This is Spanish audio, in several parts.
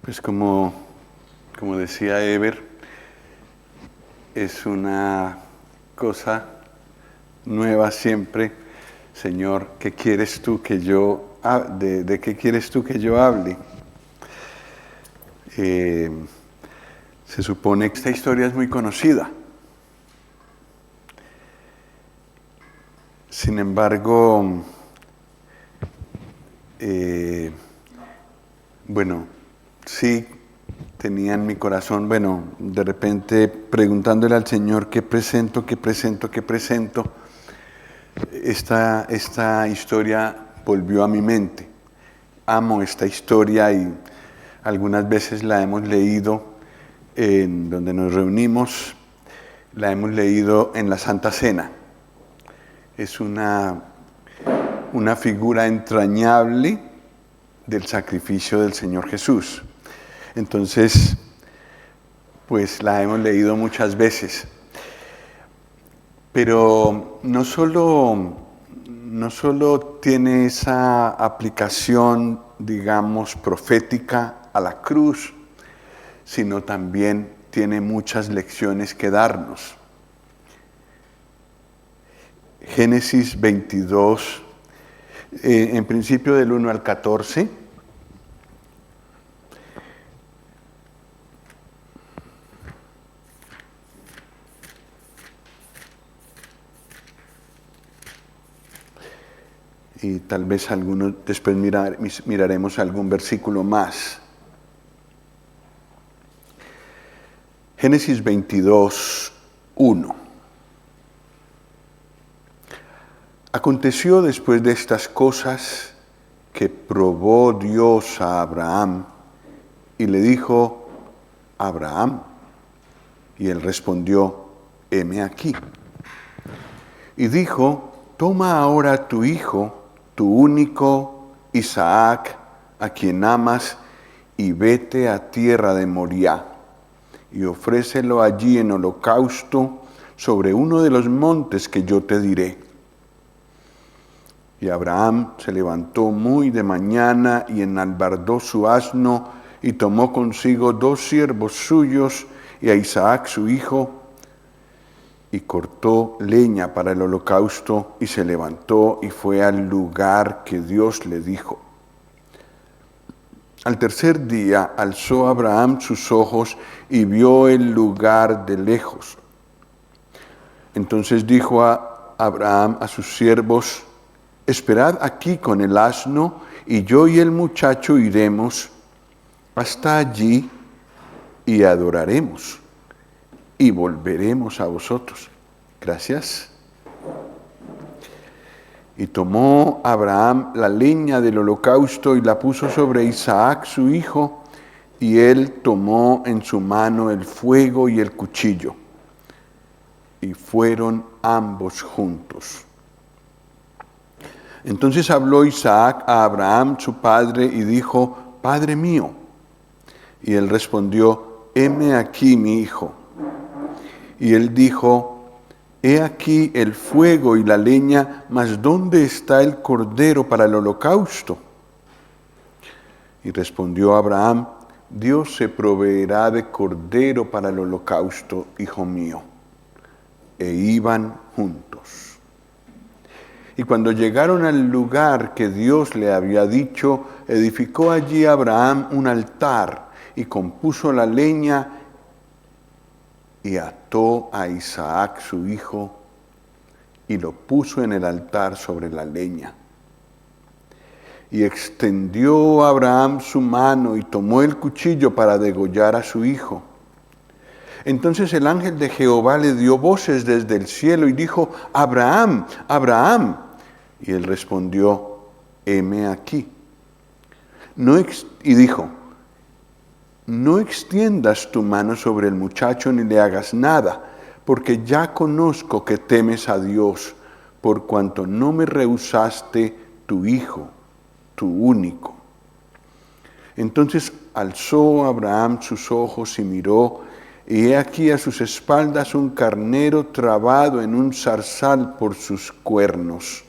Pues como decía Eber, es una cosa nueva siempre. Señor, ¿qué quieres tú que yo de qué quieres tú que yo hable? Se supone que esta historia es muy conocida. Sin embargo, sí tenía en mi corazón, de repente preguntándole al Señor qué presento, esta historia volvió a mi mente. Amo esta historia y algunas veces la hemos leído en donde nos reunimos, la hemos leído en la Santa Cena. Es una figura entrañable del sacrificio del Señor Jesús. Entonces, pues la hemos leído muchas veces. Pero no solo tiene esa aplicación, digamos, profética a la cruz, sino también tiene muchas lecciones que darnos. Génesis 22, en principio del 1 al 14. Y tal vez después miraremos algún versículo más. Génesis 22, 1. Aconteció después de estas cosas que probó Dios a Abraham y le dijo: Abraham. Y él respondió: heme aquí. Y dijo: toma ahora tu hijo, tu único, Isaac, a quien amas, y vete a tierra de Moriah, y ofrécelo allí en holocausto sobre uno de los montes que yo te diré. Y Abraham se levantó muy de mañana y enalbardó su asno, y tomó consigo 2 siervos suyos y a Isaac su hijo, y cortó leña para el holocausto, y se levantó y fue al lugar que Dios le dijo. Al tercer día alzó Abraham sus ojos y vio el lugar de lejos. Entonces dijo a Abraham a sus siervos: esperad aquí con el asno, y yo y el muchacho iremos hasta allí y adoraremos, y volveremos a vosotros. Gracias. Y tomó Abraham la leña del holocausto y la puso sobre Isaac su hijo, y él tomó en su mano el fuego y el cuchillo, y fueron ambos juntos. Entonces habló Isaac a Abraham su padre y dijo: Padre mío. Y él respondió: heme aquí, mi hijo. Y él dijo: he aquí el fuego y la leña, mas ¿dónde está el cordero para el holocausto? Y respondió Abraham: Dios se proveerá de cordero para el holocausto, hijo mío. E iban juntos. Y cuando llegaron al lugar que Dios le había dicho, edificó allí Abraham un altar, y compuso la leña, y ató a Isaac su hijo, y lo puso en el altar sobre la leña. Y extendió Abraham su mano, y tomó el cuchillo para degollar a su hijo. Entonces el ángel de Jehová le dio voces desde el cielo, y dijo: Abraham, Abraham. Y él respondió: heme aquí. Y dijo: no extiendas tu mano sobre el muchacho ni le hagas nada, porque ya conozco que temes a Dios, por cuanto no me rehusaste tu hijo, tu único. Entonces alzó Abraham sus ojos y miró, y he aquí a sus espaldas un carnero trabado en un zarzal por sus cuernos.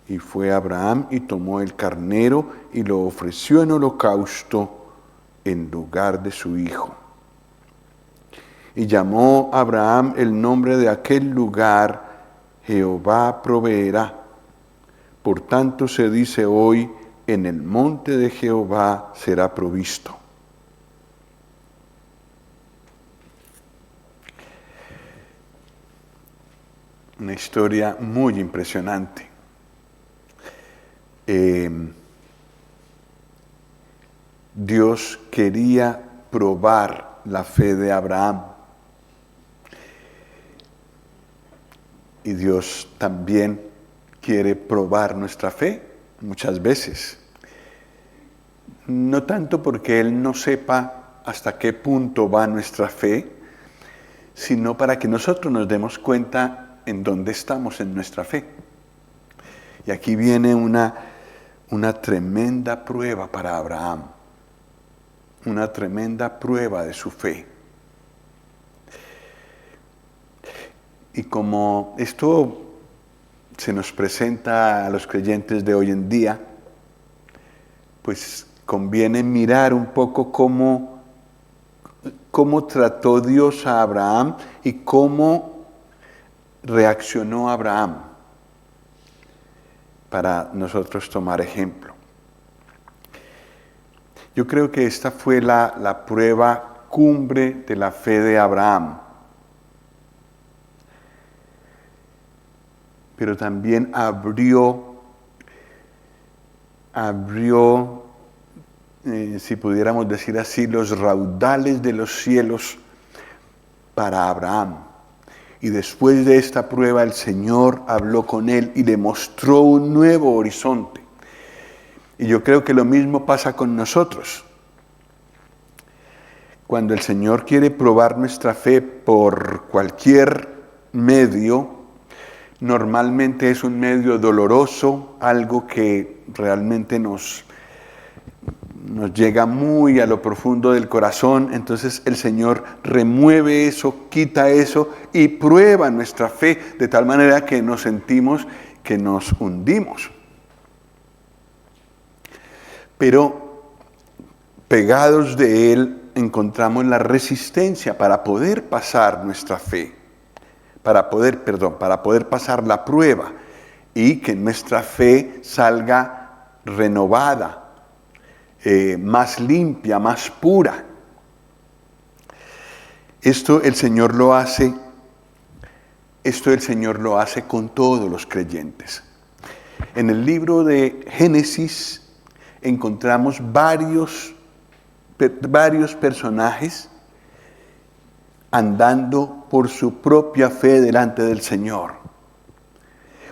Y fue Abraham y tomó el carnero y lo ofreció en holocausto en lugar de su hijo. Y llamó Abraham el nombre de aquel lugar, Jehová proveerá. Por tanto se dice hoy, en el monte de Jehová será provisto. Una historia muy impresionante. Dios quería probar la fe de Abraham. Y Dios también quiere probar nuestra fe muchas veces. No tanto porque Él no sepa hasta qué punto va nuestra fe, sino para que nosotros nos demos cuenta en dónde estamos en nuestra fe. Y aquí viene una tremenda prueba para Abraham, una tremenda prueba de su fe. Y como esto se nos presenta a los creyentes de hoy en día, pues conviene mirar un poco cómo trató Dios a Abraham y cómo reaccionó Abraham, para nosotros tomar ejemplo. Yo creo que esta fue la prueba cumbre de la fe de Abraham. Pero también abrió, si pudiéramos decir así, los raudales de los cielos para Abraham. Y después de esta prueba el Señor habló con él y le mostró un nuevo horizonte. Y yo creo que lo mismo pasa con nosotros. Cuando el Señor quiere probar nuestra fe por cualquier medio, normalmente es un medio doloroso, algo que realmente nos llega muy a lo profundo del corazón. Entonces el Señor remueve eso, quita eso y prueba nuestra fe de tal manera que nos sentimos que nos hundimos. Pero pegados de Él encontramos la resistencia para poder pasar nuestra fe. Para poder pasar la prueba y que nuestra fe salga renovada, más limpia, más pura. Esto el Señor lo hace con todos los creyentes. En el libro de Génesis encontramos varios personajes andando por su propia fe delante del Señor.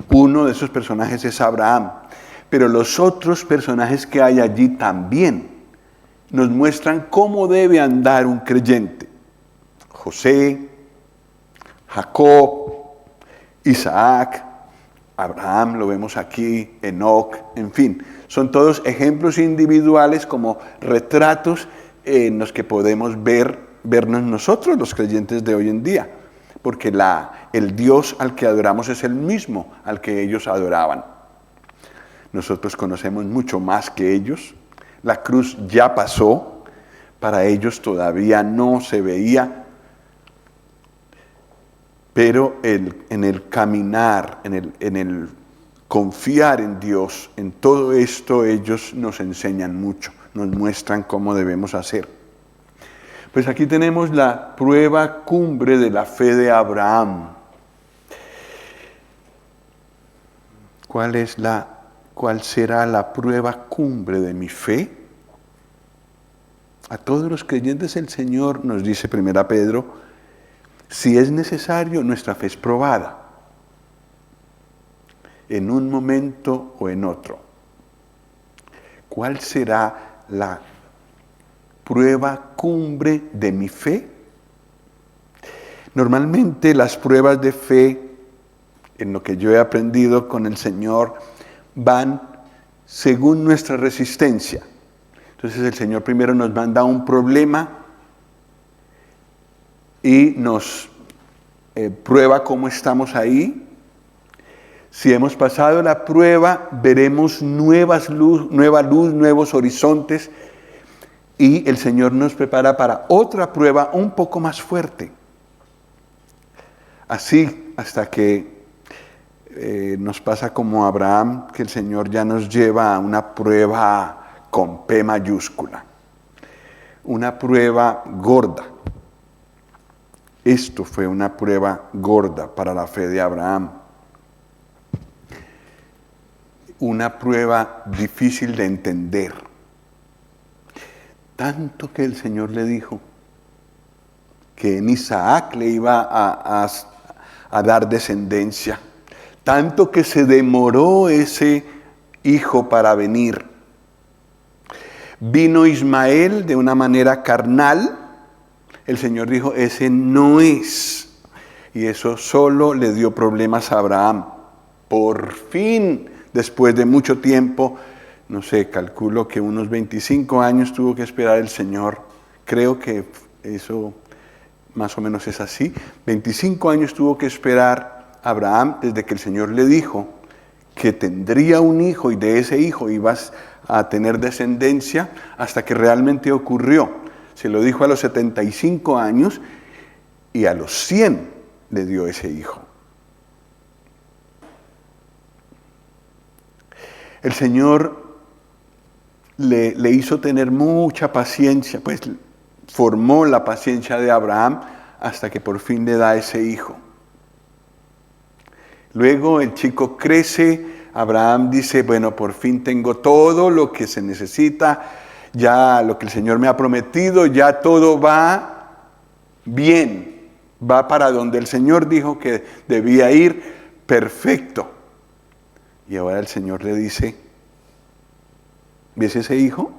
Uno de esos personajes es Abraham, pero los otros personajes que hay allí también nos muestran cómo debe andar un creyente. José, Jacob, Isaac, Abraham, lo vemos aquí, Enoc, en fin, son todos ejemplos individuales como retratos en los que podemos vernos nosotros, los creyentes de hoy en día, porque el Dios al que adoramos es el mismo al que ellos adoraban. Nosotros conocemos mucho más que ellos. La cruz ya pasó, para ellos todavía no se veía, pero en el caminar, en el confiar en Dios, en todo esto ellos nos enseñan mucho, nos muestran cómo debemos hacer. Pues aquí tenemos la prueba cumbre de la fe de Abraham. ¿Cuál será la prueba cumbre de mi fe? A todos los creyentes el Señor nos dice 1 Pedro, si es necesario, nuestra fe es probada, en un momento o en otro. ¿Cuál será la prueba cumbre de mi fe? Normalmente las pruebas de fe, en lo que yo he aprendido con el Señor, van según nuestra resistencia. Entonces el Señor primero nos manda un problema y nos prueba cómo estamos ahí. Si hemos pasado la prueba, veremos nueva luz, nuevos horizontes Y el Señor nos prepara para otra prueba un poco más fuerte. Así hasta que nos pasa como a Abraham, que el Señor ya nos lleva a una prueba con P mayúscula. Una prueba gorda. Esto fue una prueba gorda para la fe de Abraham. Una prueba difícil de entender. Tanto que el Señor le dijo que en Isaac le iba a dar descendencia. Tanto que se demoró ese hijo para venir. Vino Ismael de una manera carnal. El Señor dijo, ese no es. Y eso solo le dio problemas a Abraham. Por fin, después de mucho tiempo, no sé, calculo que unos 25 años tuvo que esperar el Señor. Creo que eso más o menos es así. 25 años tuvo que esperar Abraham desde que el Señor le dijo que tendría un hijo y de ese hijo ibas a tener descendencia, hasta que realmente ocurrió. Se lo dijo a los 75 años y a los 100 le dio ese hijo. El Señor le hizo tener mucha paciencia, pues formó la paciencia de Abraham hasta que por fin le da ese hijo. Luego el chico crece, Abraham dice, bueno, por fin tengo todo lo que se necesita, ya lo que el Señor me ha prometido, ya todo va bien, va para donde el Señor dijo que debía ir, perfecto. Y ahora el Señor le dice, ¿ves ese hijo?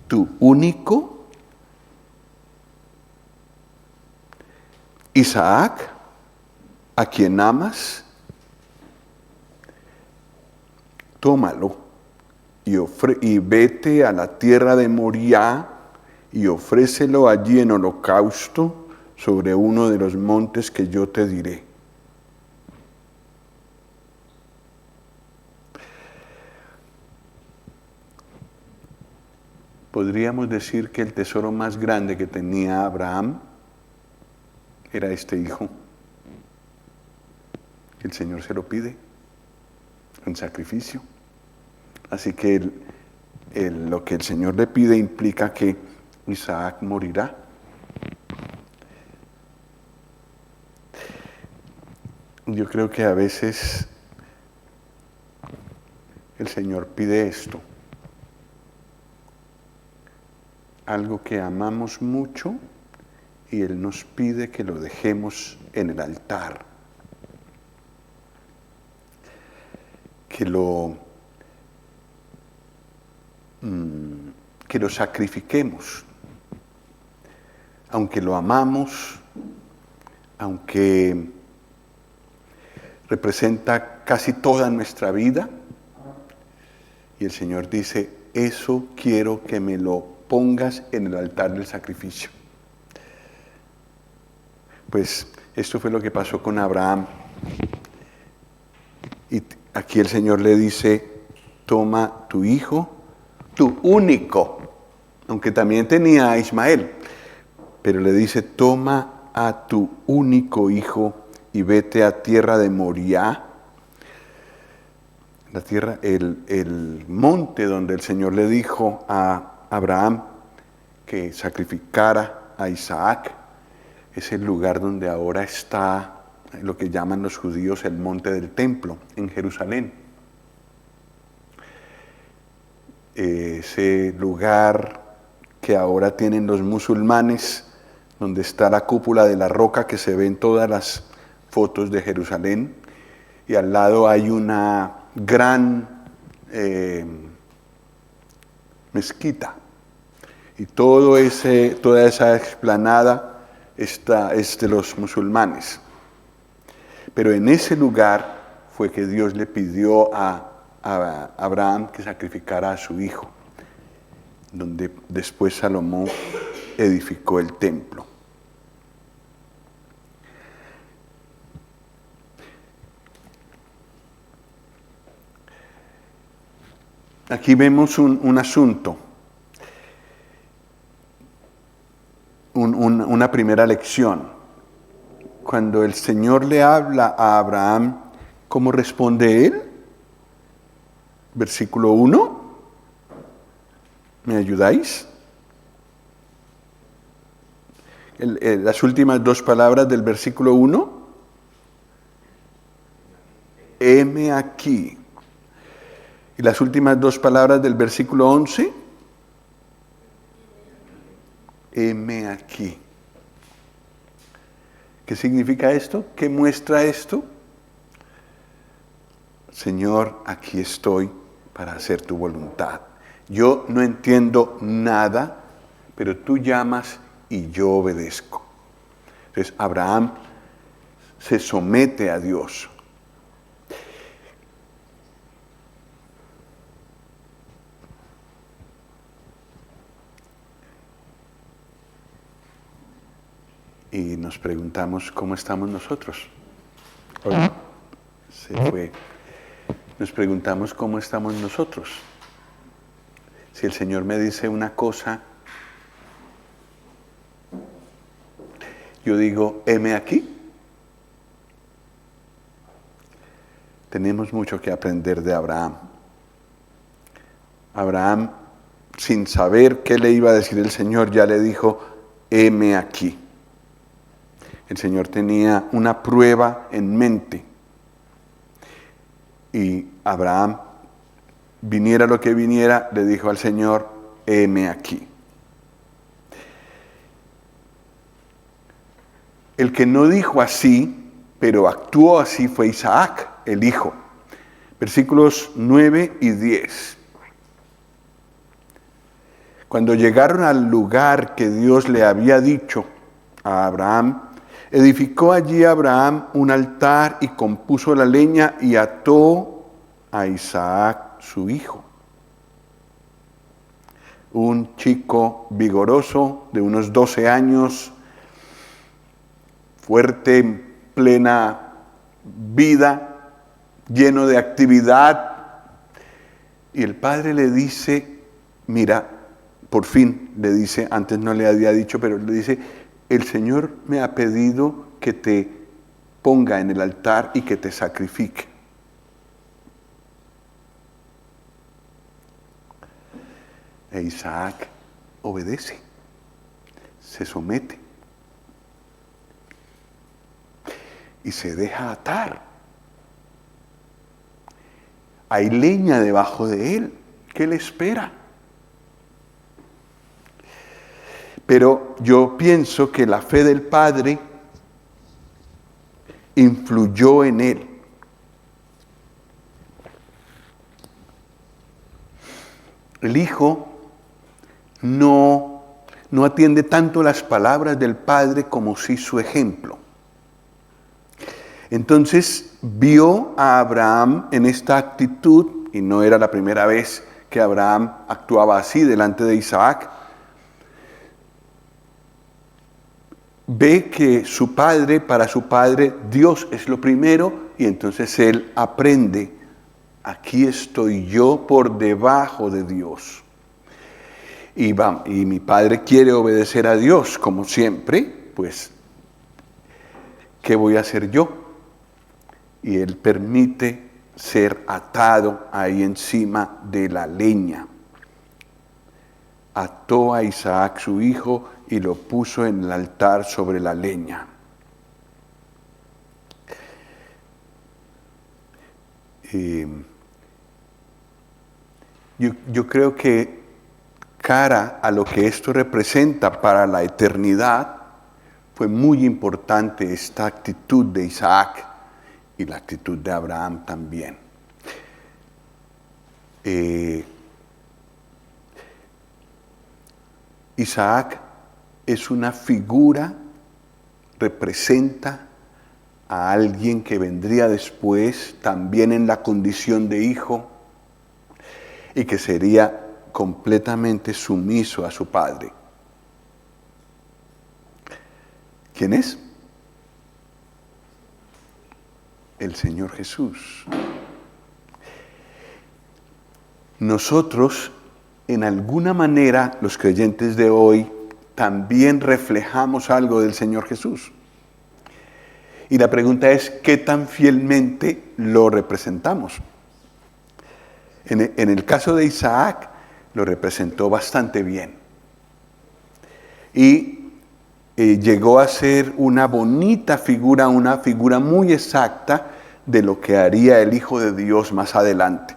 Tu único Isaac, a quien amas, tómalo y vete a la tierra de Moriah y ofrécelo allí en holocausto sobre uno de los montes que yo te diré. Podríamos decir que el tesoro más grande que tenía Abraham era este hijo. El Señor se lo pide en sacrificio. Así que lo que el Señor le pide implica que Isaac morirá. Yo creo que a veces el Señor pide esto. Algo que amamos mucho y Él nos pide que lo dejemos en el altar. Que lo sacrifiquemos. Aunque lo amamos, aunque representa casi toda nuestra vida, y el Señor dice, eso quiero que me lo pongas en el altar del sacrificio. Pues esto fue lo que pasó con Abraham. Y aquí el Señor le dice, toma tu hijo, tu único, aunque también tenía a Ismael, pero le dice, toma a tu único hijo y vete a tierra de Moriah, la tierra, el monte donde el Señor le dijo a Abraham que sacrificara a Isaac. Es el lugar donde ahora está lo que llaman los judíos el monte del templo, en Jerusalén. Ese lugar que ahora tienen los musulmanes, donde está la cúpula de la roca que se ve en todas las fotos de Jerusalén, y al lado hay una gran mezquita, y toda esa explanada es de los musulmanes. Pero en ese lugar fue que Dios le pidió a Abraham que sacrificara a su hijo, donde después Salomón edificó el templo. Aquí vemos un asunto, una primera lección. Cuando el Señor le habla a Abraham, ¿cómo responde él? Versículo 1. ¿Me ayudáis? Las últimas dos palabras del versículo 1. Heme aquí. Y las últimas dos palabras del versículo 11. Heme aquí. ¿Qué significa esto? ¿Qué muestra esto? Señor, aquí estoy para hacer tu voluntad. Yo no entiendo nada, pero tú llamas y yo obedezco. Entonces Abraham se somete a Dios. Y nos preguntamos cómo estamos nosotros. Se fue. Nos preguntamos cómo estamos nosotros. Si el Señor me dice una cosa, yo digo, heme aquí. Tenemos mucho que aprender de Abraham. Abraham, sin saber qué le iba a decir el Señor, ya le dijo, heme aquí. El Señor tenía una prueba en mente. Y Abraham, viniera lo que viniera, le dijo al Señor, heme aquí. El que no dijo así, pero actuó así, fue Isaac, el hijo. Versículos 9 y 10. Cuando llegaron al lugar que Dios le había dicho a Abraham, edificó allí Abraham un altar y compuso la leña y ató a Isaac, su hijo. Un chico vigoroso de unos 12 años, fuerte, en plena vida, lleno de actividad. Y el padre le dice, mira, por fin le dice, antes no le había dicho, pero le dice, el Señor me ha pedido que te ponga en el altar y que te sacrifique. E Isaac obedece, se somete y se deja atar. Hay leña debajo de él. ¿Qué le espera? Pero yo pienso que la fe del padre influyó en él. El hijo no atiende tanto las palabras del padre como sí su ejemplo. Entonces vio a Abraham en esta actitud, y no era la primera vez que Abraham actuaba así delante de Isaac. Ve que su padre, para su padre, Dios es lo primero, y entonces él aprende, aquí estoy yo por debajo de Dios. Y mi padre quiere obedecer a Dios, como siempre, pues, ¿qué voy a hacer yo? Y él permite ser atado ahí encima de la leña. Ató a Isaac, su hijo, y lo puso en el altar sobre la leña. Yo creo que cara a lo que esto representa para la eternidad, fue muy importante esta actitud de Isaac y la actitud de Abraham también. Isaac es una figura, representa a alguien que vendría después, también en la condición de hijo, y que sería completamente sumiso a su padre. ¿Quién es? El Señor Jesús. nosotros, en alguna manera, los creyentes de hoy, también reflejamos algo del Señor Jesús. Y la pregunta es, ¿qué tan fielmente lo representamos? En el caso de Isaac, lo representó bastante bien. Y llegó a ser una bonita figura, una figura muy exacta de lo que haría el Hijo de Dios más adelante.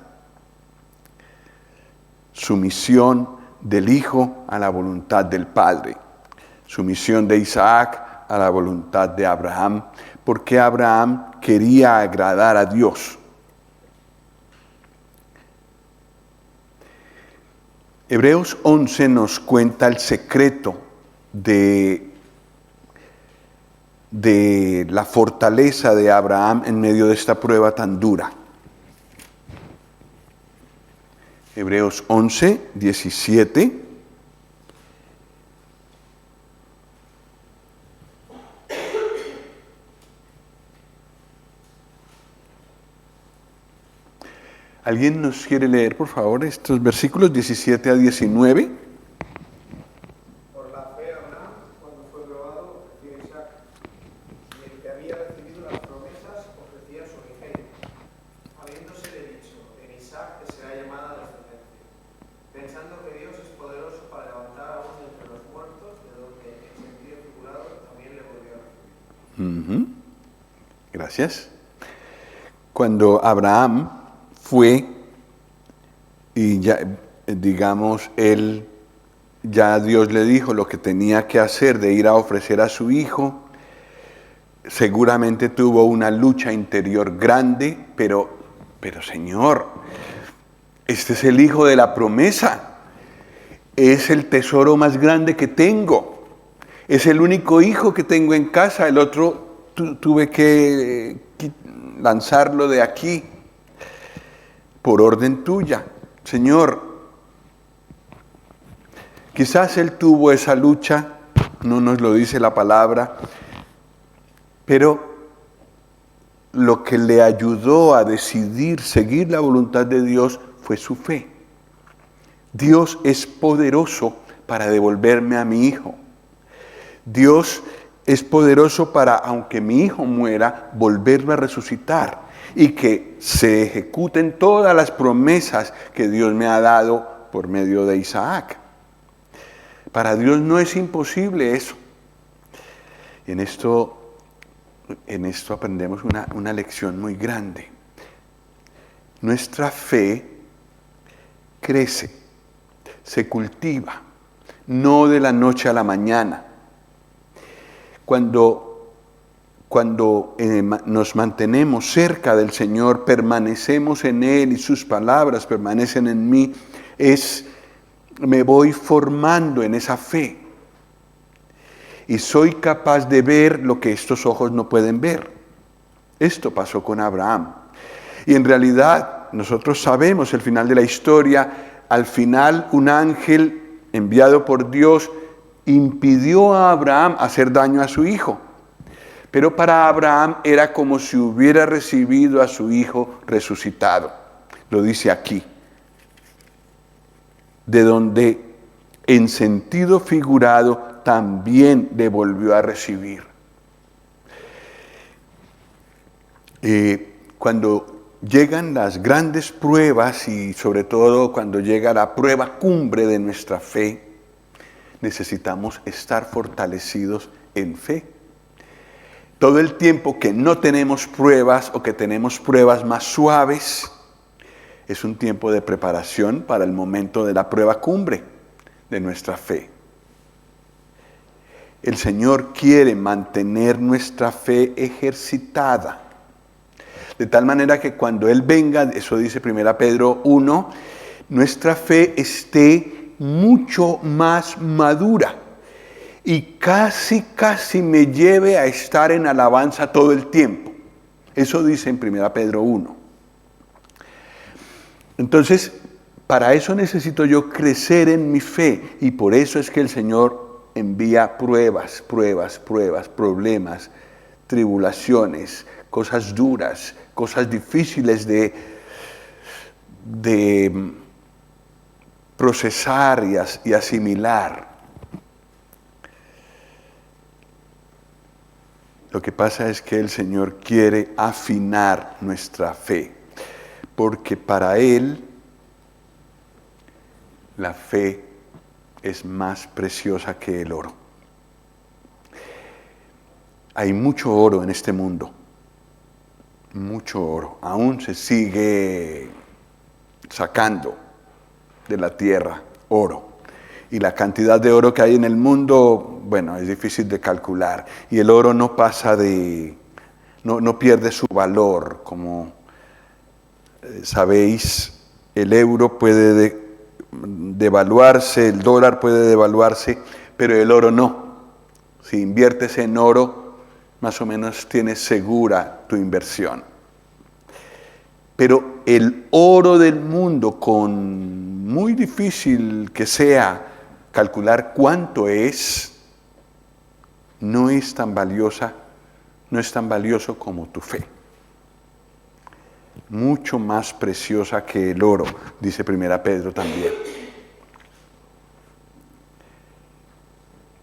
Sumisión del Hijo a la voluntad del Padre. Sumisión de Isaac a la voluntad de Abraham, porque Abraham quería agradar a Dios. Hebreos 11 nos cuenta el secreto de la fortaleza de Abraham en medio de esta prueba tan dura. Hebreos 11, 17. ¿Alguien nos quiere leer, por favor, estos versículos 17 a 19? Por la fe Abraham, cuando fue probado, ofreció a Isaac, y el que había recibido las promesas ofrecía a su unigénito, habiéndosele dicho, en Isaac te será llamada descendencia, pensando que Dios es poderoso para levantar a uno entre los muertos, de donde en sentido figurado también le volvió a recibir. Gracias. Cuando Abraham fue, y ya, digamos, ya Dios le dijo lo que tenía que hacer de ir a ofrecer a su hijo, seguramente tuvo una lucha interior grande, pero Señor, este es el hijo de la promesa, es el tesoro más grande que tengo, es el único hijo que tengo en casa, el otro tuve que lanzarlo de aquí. Por orden tuya, Señor. Quizás él tuvo esa lucha, no nos lo dice la palabra, pero lo que le ayudó a decidir seguir la voluntad de Dios fue su fe. Dios es poderoso para devolverme a mi hijo. Dios es poderoso para, aunque mi hijo muera, volverlo a resucitar. Y que se ejecuten todas las promesas que Dios me ha dado por medio de Isaac. Para Dios no es imposible eso. Y en esto aprendemos una lección muy grande. Nuestra fe crece, se cultiva, no de la noche a la mañana. Cuando nos mantenemos cerca del Señor, permanecemos en Él y sus palabras permanecen en mí, me voy formando en esa fe. Y soy capaz de ver lo que estos ojos no pueden ver. Esto pasó con Abraham. Y en realidad nosotros sabemos el final de la historia. Al final un ángel enviado por Dios impidió a Abraham hacer daño a su hijo. Pero para Abraham era como si hubiera recibido a su hijo resucitado. Lo dice aquí. De donde en sentido figurado también le volvió a recibir. Cuando llegan las grandes pruebas y sobre todo cuando llega la prueba cumbre de nuestra fe, necesitamos estar fortalecidos en fe. Todo el tiempo que no tenemos pruebas o que tenemos pruebas más suaves, es un tiempo de preparación para el momento de la prueba cumbre de nuestra fe. El Señor quiere mantener nuestra fe ejercitada, de tal manera que cuando Él venga, eso dice 1 Pedro 1, nuestra fe esté mucho más madura. Y casi me lleve a estar en alabanza todo el tiempo. Eso dice en 1 Pedro 1. Entonces, para eso necesito yo crecer en mi fe. Y por eso es que el Señor envía pruebas, problemas, tribulaciones, cosas duras, cosas difíciles de procesar y asimilar. Lo que pasa es que el Señor quiere afinar nuestra fe, porque para Él la fe es más preciosa que el oro. Hay mucho oro en este mundo, mucho oro. Aún se sigue sacando de la tierra oro. Y la cantidad de oro que hay en el mundo, bueno, es difícil de calcular. Y el oro no pasa no pierde su valor. Como sabéis, el euro puede devaluarse, el dólar puede devaluarse, pero el oro no. Si inviertes en oro, más o menos tienes segura tu inversión. Pero el oro del mundo, con muy difícil que sea calcular cuánto es, no es tan valioso como tu fe. Mucho más preciosa que el oro, dice 1 Pedro también.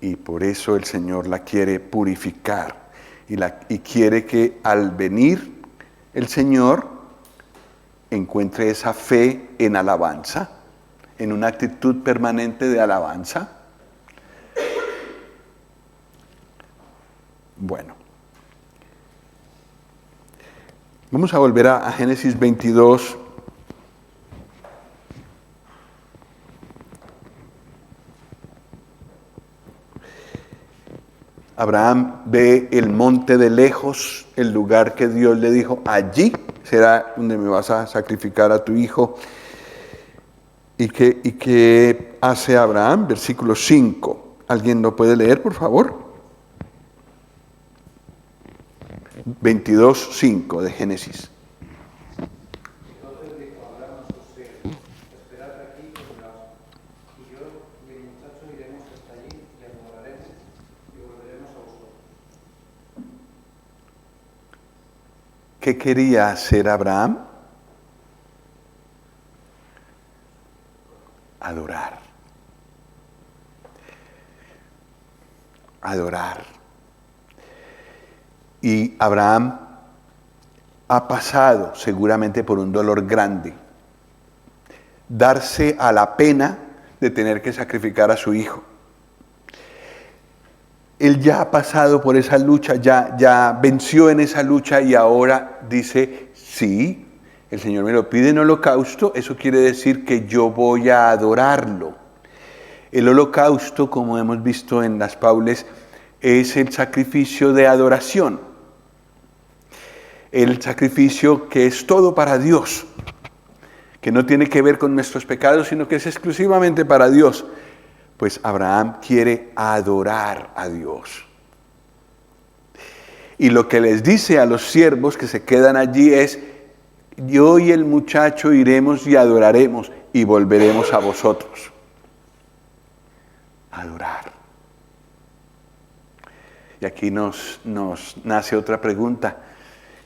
Y por eso el Señor la quiere purificar y quiere que al venir el Señor encuentre esa fe en alabanza, en una actitud permanente de alabanza. Bueno, vamos a volver a Génesis 22. Abraham ve el monte de lejos, el lugar que Dios le dijo, allí será donde me vas a sacrificar a tu hijo. ¿Y qué hace Abraham? Versículo 5. ¿Alguien lo puede leer, por favor? 22:5 de Génesis. Entonces dijo Abraham a sus siervos: esperad aquí con el asno, y yo y el muchacho iremos hasta allí y adoraremos y volveremos a vosotros. ¿Qué quería hacer Abraham? Adorar. Adorar. Y Abraham ha pasado seguramente por un dolor grande. Darse a la pena de tener que sacrificar a su hijo. Él ya ha pasado por esa lucha, ya venció en esa lucha y ahora dice, sí, el Señor me lo pide en holocausto, eso quiere decir que yo voy a adorarlo. El holocausto, como hemos visto en las Paules, es el sacrificio de adoración. El sacrificio que es todo para Dios, que no tiene que ver con nuestros pecados, sino que es exclusivamente para Dios. Pues Abraham quiere adorar a Dios. Y lo que les dice a los siervos que se quedan allí es, yo y el muchacho iremos y adoraremos y volveremos a vosotros. Adorar. Y aquí nos nace otra pregunta.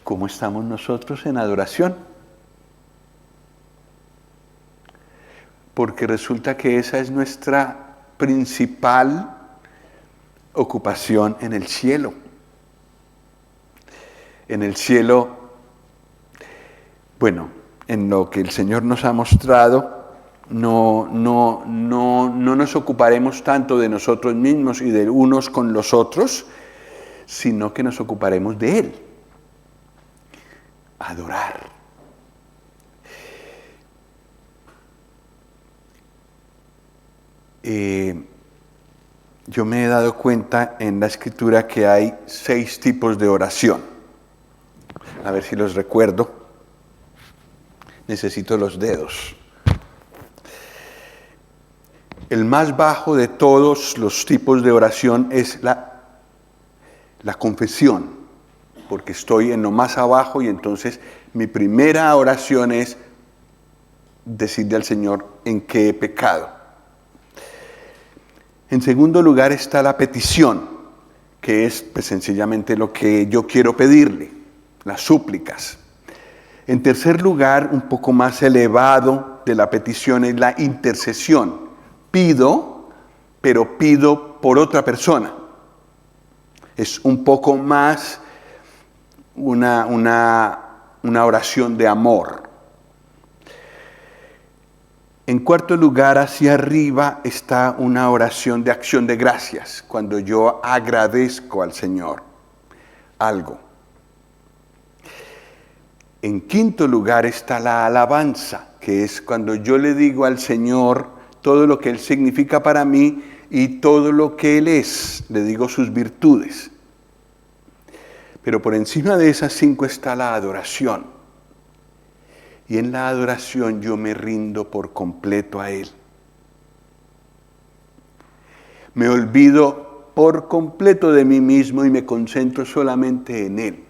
¿Cómo estamos nosotros en adoración? Porque resulta que esa es nuestra principal ocupación en el cielo. En el cielo, bueno, en lo que el Señor nos ha mostrado, no nos ocuparemos tanto de nosotros mismos y de unos con los otros, sino que nos ocuparemos de Él. Adorar. Yo me he dado cuenta en la Escritura que hay 6 tipos de oración. A ver si los recuerdo. Necesito los dedos. El más bajo de todos los tipos de oración es la confesión, porque estoy en lo más abajo y entonces mi primera oración es decirle al Señor en qué he pecado. En segundo lugar está la petición, que es pues, sencillamente lo que yo quiero pedirle, las súplicas. En tercer lugar, un poco más elevado, de la petición es la intercesión. Pido, pero pido por otra persona. Es un poco más una oración de amor. En cuarto lugar, hacia arriba está una oración de acción de gracias, cuando yo agradezco al Señor algo. En quinto lugar está la alabanza, que es cuando yo le digo al Señor todo lo que Él significa para mí y todo lo que Él es, le digo sus virtudes. Pero por encima de esas 5 está la adoración. Y en la adoración yo me rindo por completo a Él. Me olvido por completo de mí mismo y me concentro solamente en Él.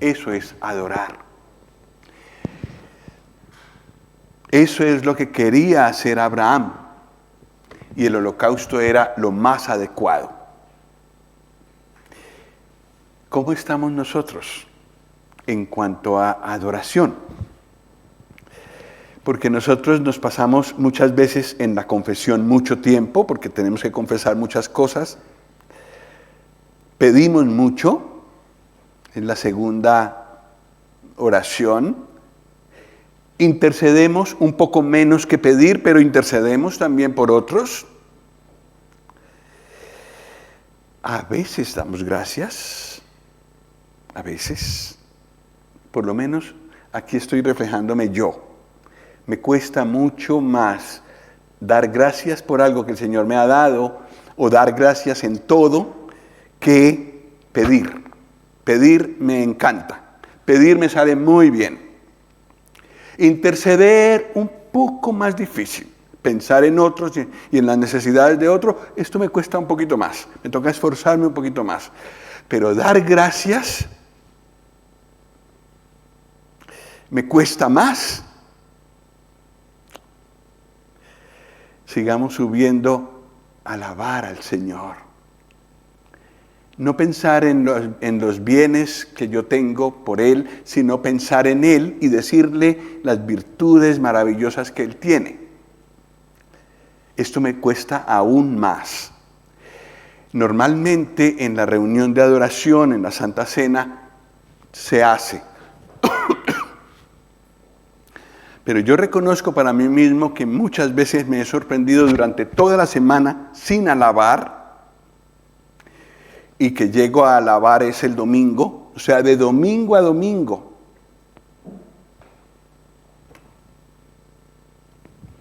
Eso es adorar. Eso es lo que quería hacer Abraham. Y el holocausto era lo más adecuado. ¿Cómo estamos nosotros en cuanto a adoración? Porque nosotros nos pasamos muchas veces en la confesión mucho tiempo, porque tenemos que confesar muchas cosas. Pedimos mucho en la segunda oración. Intercedemos un poco menos que pedir, pero intercedemos también por otros. A veces damos gracias, a veces, por lo menos aquí estoy reflejándome yo. Me cuesta mucho más dar gracias por algo que el Señor me ha dado o dar gracias en todo que pedir. Pedir me encanta. Pedir me sale muy bien. Interceder un poco más difícil. Pensar en otros y en las necesidades de otros, esto me cuesta un poquito más. Me toca esforzarme un poquito más. Pero dar gracias me cuesta más. Sigamos subiendo a alabar al Señor. No pensar en los bienes que yo tengo por Él, sino pensar en Él y decirle las virtudes maravillosas que Él tiene. Esto me cuesta aún más. Normalmente en la reunión de adoración, en la Santa Cena, se hace. Pero yo reconozco para mí mismo que muchas veces me he sorprendido durante toda la semana sin alabar y que llego a alabar es el domingo, o sea, de domingo a domingo.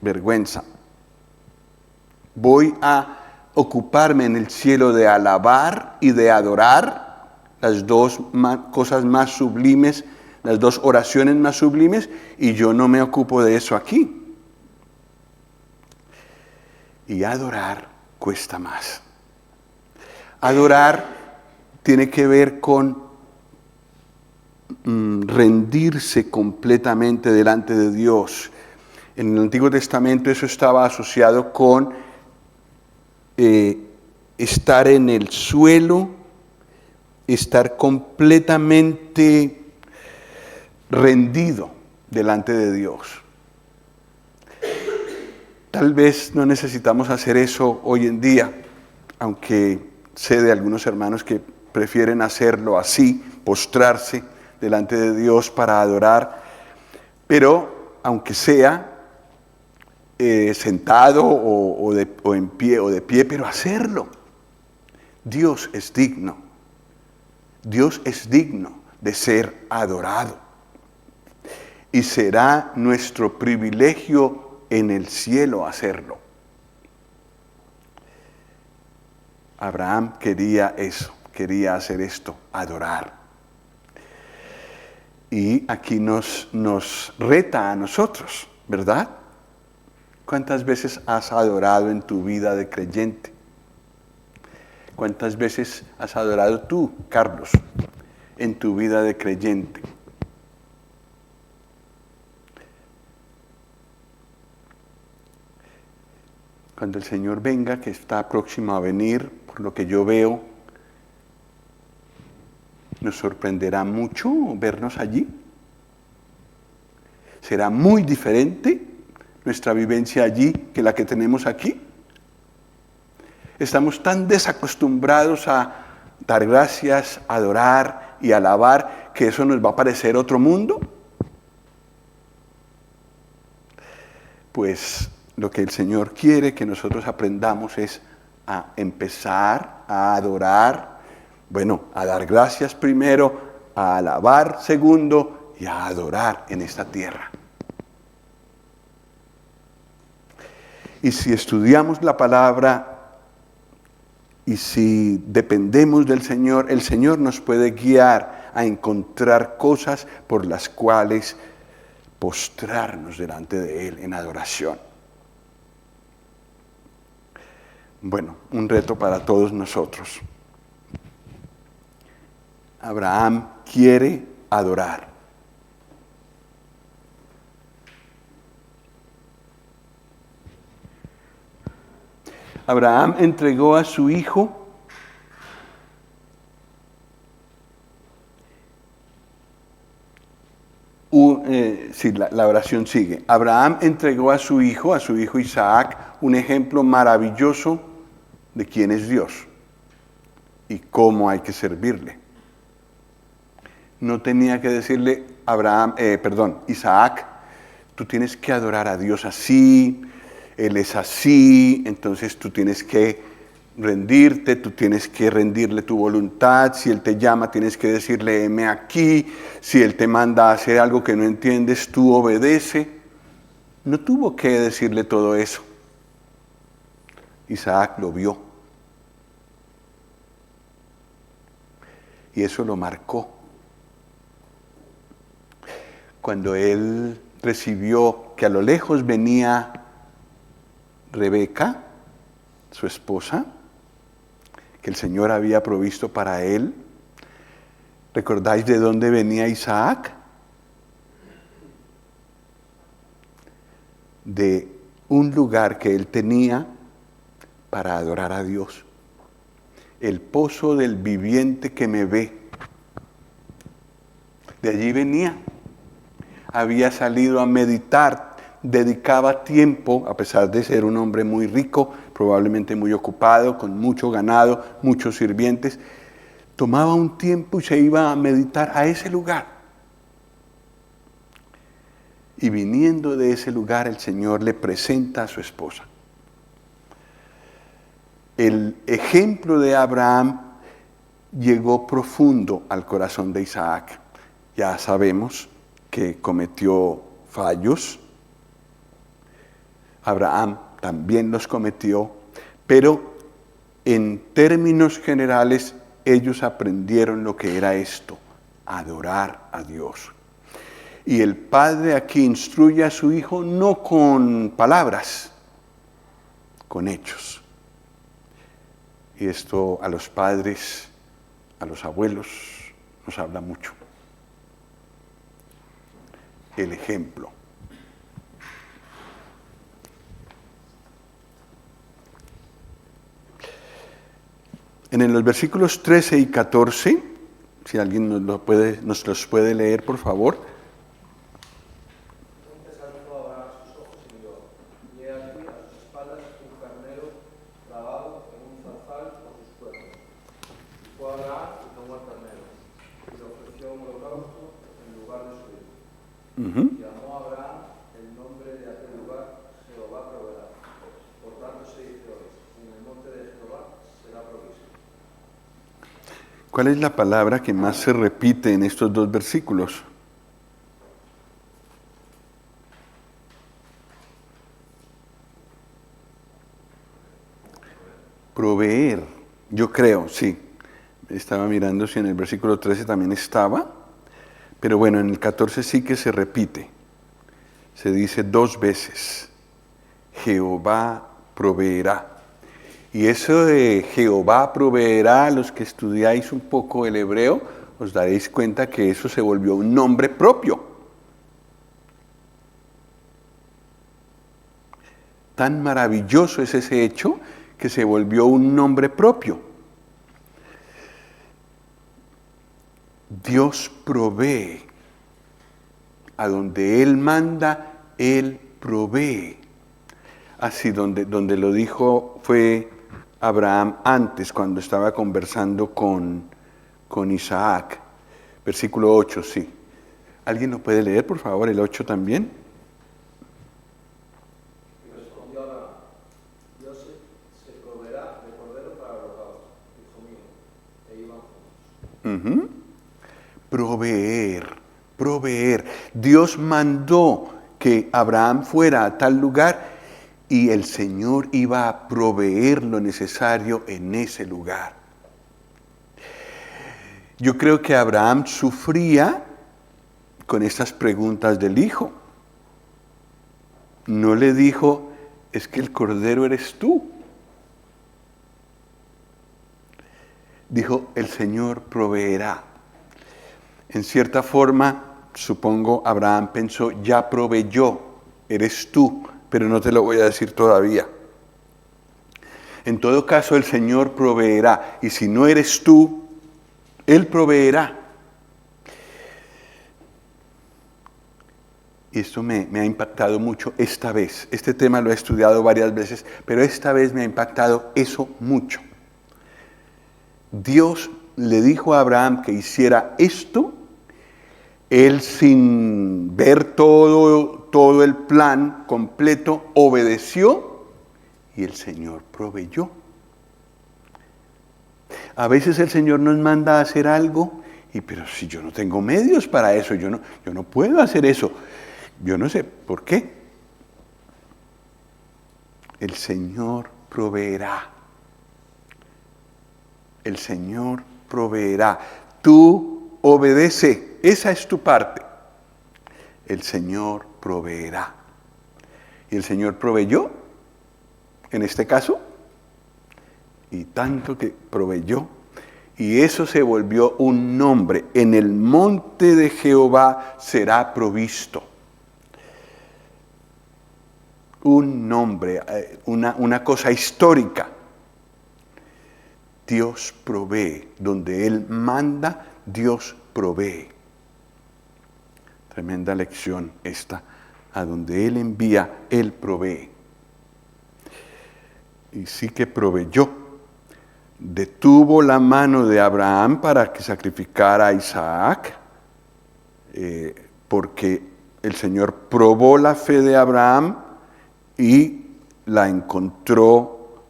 Vergüenza. Voy a ocuparme en el cielo de alabar y de adorar, las dos cosas más sublimes, las dos oraciones más sublimes, y yo no me ocupo de eso aquí. Y adorar cuesta más. Adorar tiene que ver con rendirse completamente delante de Dios. En el Antiguo Testamento eso estaba asociado con estar en el suelo, estar completamente rendido delante de Dios. Tal vez no necesitamos hacer eso hoy en día, aunque sé de algunos hermanos que prefieren hacerlo así, postrarse delante de Dios para adorar, pero aunque sea sentado o en pie o de pie, pero hacerlo. Dios es digno. Dios es digno de ser adorado. Y será nuestro privilegio en el cielo hacerlo. Abraham quería eso, quería hacer esto, adorar. Y aquí nos reta a nosotros, ¿verdad? ¿Cuántas veces has adorado en tu vida de creyente? ¿Cuántas veces has adorado tú, Carlos, en tu vida de creyente? Cuando el Señor venga, que está próximo a venir, por lo que yo veo, nos sorprenderá mucho vernos allí. Será muy diferente nuestra vivencia allí que la que tenemos aquí? Estamos tan desacostumbrados a dar gracias, adorar y alabar que eso nos va a parecer otro mundo. Pues lo que el Señor quiere que nosotros aprendamos es a empezar a adorar, bueno, a dar gracias primero, a alabar segundo y a adorar en esta tierra. Y si estudiamos la palabra y si dependemos del Señor, el Señor nos puede guiar a encontrar cosas por las cuales postrarnos delante de Él en adoración. Bueno, un reto para todos nosotros. Abraham quiere adorar. Abraham entregó a su hijo la oración sigue. Abraham entregó a su hijo Isaac, un ejemplo maravilloso de quién es Dios y cómo hay que servirle. No tenía que decirle Isaac, tú tienes que adorar a Dios así, Él es así, entonces tú tienes que rendirte, tú tienes que rendirle tu voluntad, si Él te llama tienes que decirle, heme aquí, si Él te manda a hacer algo que no entiendes, tú obedece. No tuvo que decirle todo eso. Isaac lo vio. Y eso lo marcó. Cuando él recibió que a lo lejos venía Rebeca, su esposa, que el Señor había provisto para él. ¿Recordáis de dónde venía Isaac? De un lugar que él tenía para adorar a Dios. El pozo del viviente que me ve. De allí venía. Había salido a meditar, dedicaba tiempo, a pesar de ser un hombre muy rico, probablemente muy ocupado, con mucho ganado, muchos sirvientes, tomaba un tiempo y se iba a meditar a ese lugar. Y viniendo de ese lugar, el Señor le presenta a su esposa. El ejemplo de Abraham llegó profundo al corazón de Isaac. Ya sabemos que cometió fallos. Abraham también los cometió, pero en términos generales ellos aprendieron lo que era esto, adorar a Dios. Y el padre aquí instruye a su hijo no con palabras, con hechos. Y esto a los padres, a los abuelos, nos habla mucho. El ejemplo. En los versículos 13 y 14, si alguien nos los puede leer, por favor. Entonces alzó Abraham sus ojos y vio, y he aquí a sus espaldas un carnero clavado en un zarzal con sus cuernos. Y fue Abraham y tomó el carnero, y le ofreció un holocausto en lugar de su hijo. Y llamó a Abraham el nombre de aquel lugar, Jehová proveerá. Por tanto se dice hoy, en el monte de Jehová será provisto. ¿Cuál es la palabra que más se repite en estos dos versículos? Proveer, yo creo, sí. Estaba mirando si en el versículo 13 también estaba, pero bueno, en el 14 sí que se repite. Se dice 2 veces, Jehová proveerá. Y eso de Jehová proveerá, los que estudiáis un poco el hebreo, os daréis cuenta que eso se volvió un nombre propio. Tan maravilloso es ese hecho que se volvió un nombre propio. Dios provee. A donde Él manda, Él provee. Así, donde lo dijo fue Abraham antes, cuando estaba conversando con Isaac. Versículo 8, sí. ¿Alguien lo puede leer, por favor, el 8 también? Y respondió Abraham: Dios se proveerá de cordero para el holocausto, hijo mío. E iban juntos. Proveer. Dios mandó que Abraham fuera a tal lugar y el Señor iba a proveer lo necesario en ese lugar. Yo creo que Abraham sufría con estas preguntas del hijo. No le dijo, es que el cordero eres tú. Dijo, el Señor proveerá. En cierta forma, supongo, Abraham pensó, ya proveyó, eres tú, pero no te lo voy a decir todavía. En todo caso, el Señor proveerá, y si no eres tú, Él proveerá. Y esto me ha impactado mucho esta vez. Este tema lo he estudiado varias veces, pero esta vez me ha impactado eso mucho. Dios le dijo a Abraham que hiciera esto. Él, sin ver todo el plan completo, obedeció y el Señor proveyó. A veces el Señor nos manda a hacer algo, pero si yo no tengo medios para eso, yo no puedo hacer eso. Yo no sé por qué. El Señor proveerá. El Señor proveerá. Tú obedece. Esa es tu parte. El Señor proveerá. Y el Señor proveyó, en este caso, y tanto que proveyó. Y eso se volvió un nombre. En el monte de Jehová será provisto. Un nombre, una cosa histórica. Dios provee. Donde Él manda, Dios provee. Tremenda lección esta. A donde Él envía, Él provee. Y sí que proveyó. Detuvo la mano de Abraham para que sacrificara a Isaac, porque el Señor probó la fe de Abraham y la encontró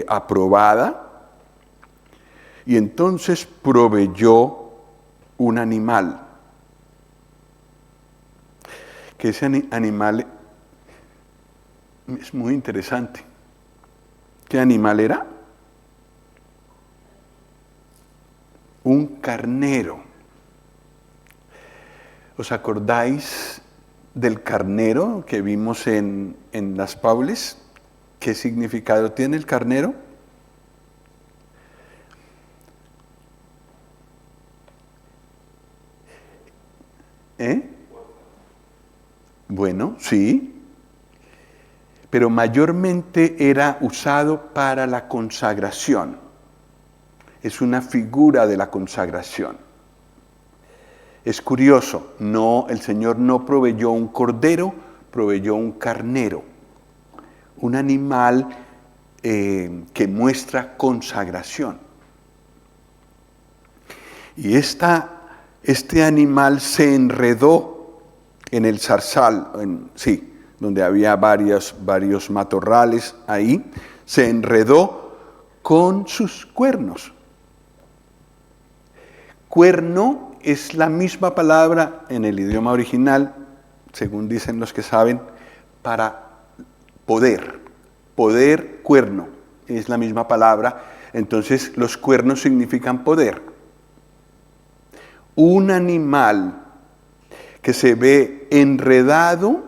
aprobada, y entonces proveyó un animal. Que ese animal es muy interesante. ¿Qué animal era? Un carnero. ¿Os acordáis del carnero que vimos en las Paules? ¿Qué significado tiene el carnero? Bueno, sí. Pero mayormente era usado para la consagración. Es una figura de la consagración. Es curioso, el Señor no proveyó un cordero, proveyó un carnero, un animal que muestra consagración. Y este animal se enredó en el zarzal, donde había varios matorrales ahí, se enredó con sus cuernos. Cuerno es la misma palabra en el idioma original, según dicen los que saben, para poder. Poder, cuerno, es la misma palabra. Entonces los cuernos significan poder. Un animal que se ve enredado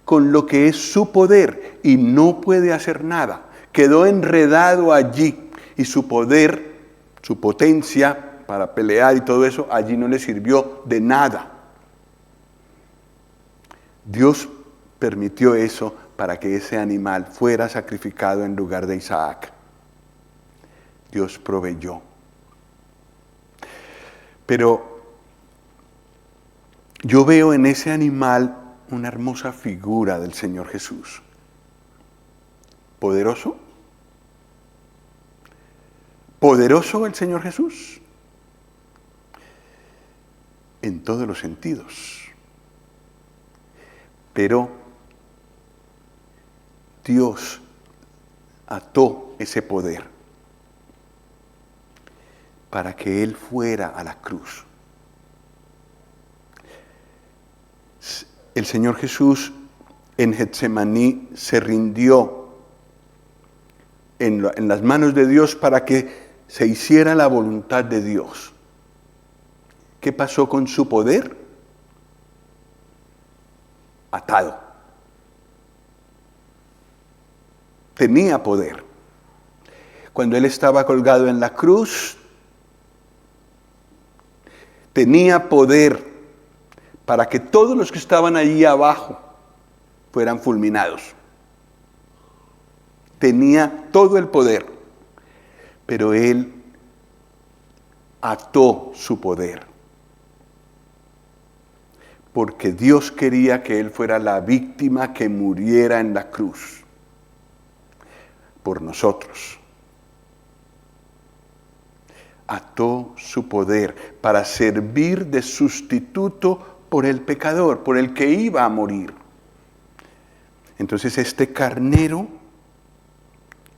con lo que es su poder y no puede hacer nada. Quedó enredado allí y su poder, su potencia para pelear y todo eso, allí no le sirvió de nada. Dios permitió eso para que ese animal fuera sacrificado en lugar de Isaac. Dios proveyó. Pero yo veo en ese animal una hermosa figura del Señor Jesús. ¿Poderoso? ¿Poderoso el Señor Jesús? En todos los sentidos. Pero Dios ató ese poder para que Él fuera a la cruz. El Señor Jesús en Getsemaní se rindió en las manos de Dios para que se hiciera la voluntad de Dios. ¿Qué pasó con su poder? Atado. Tenía poder. Cuando Él estaba colgado en la cruz, tenía poder para que todos los que estaban allí abajo fueran fulminados. Tenía todo el poder, pero Él ató su poder, porque Dios quería que Él fuera la víctima que muriera en la cruz por nosotros. Ató su poder para servir de sustituto por el pecador, por el que iba a morir. Entonces este carnero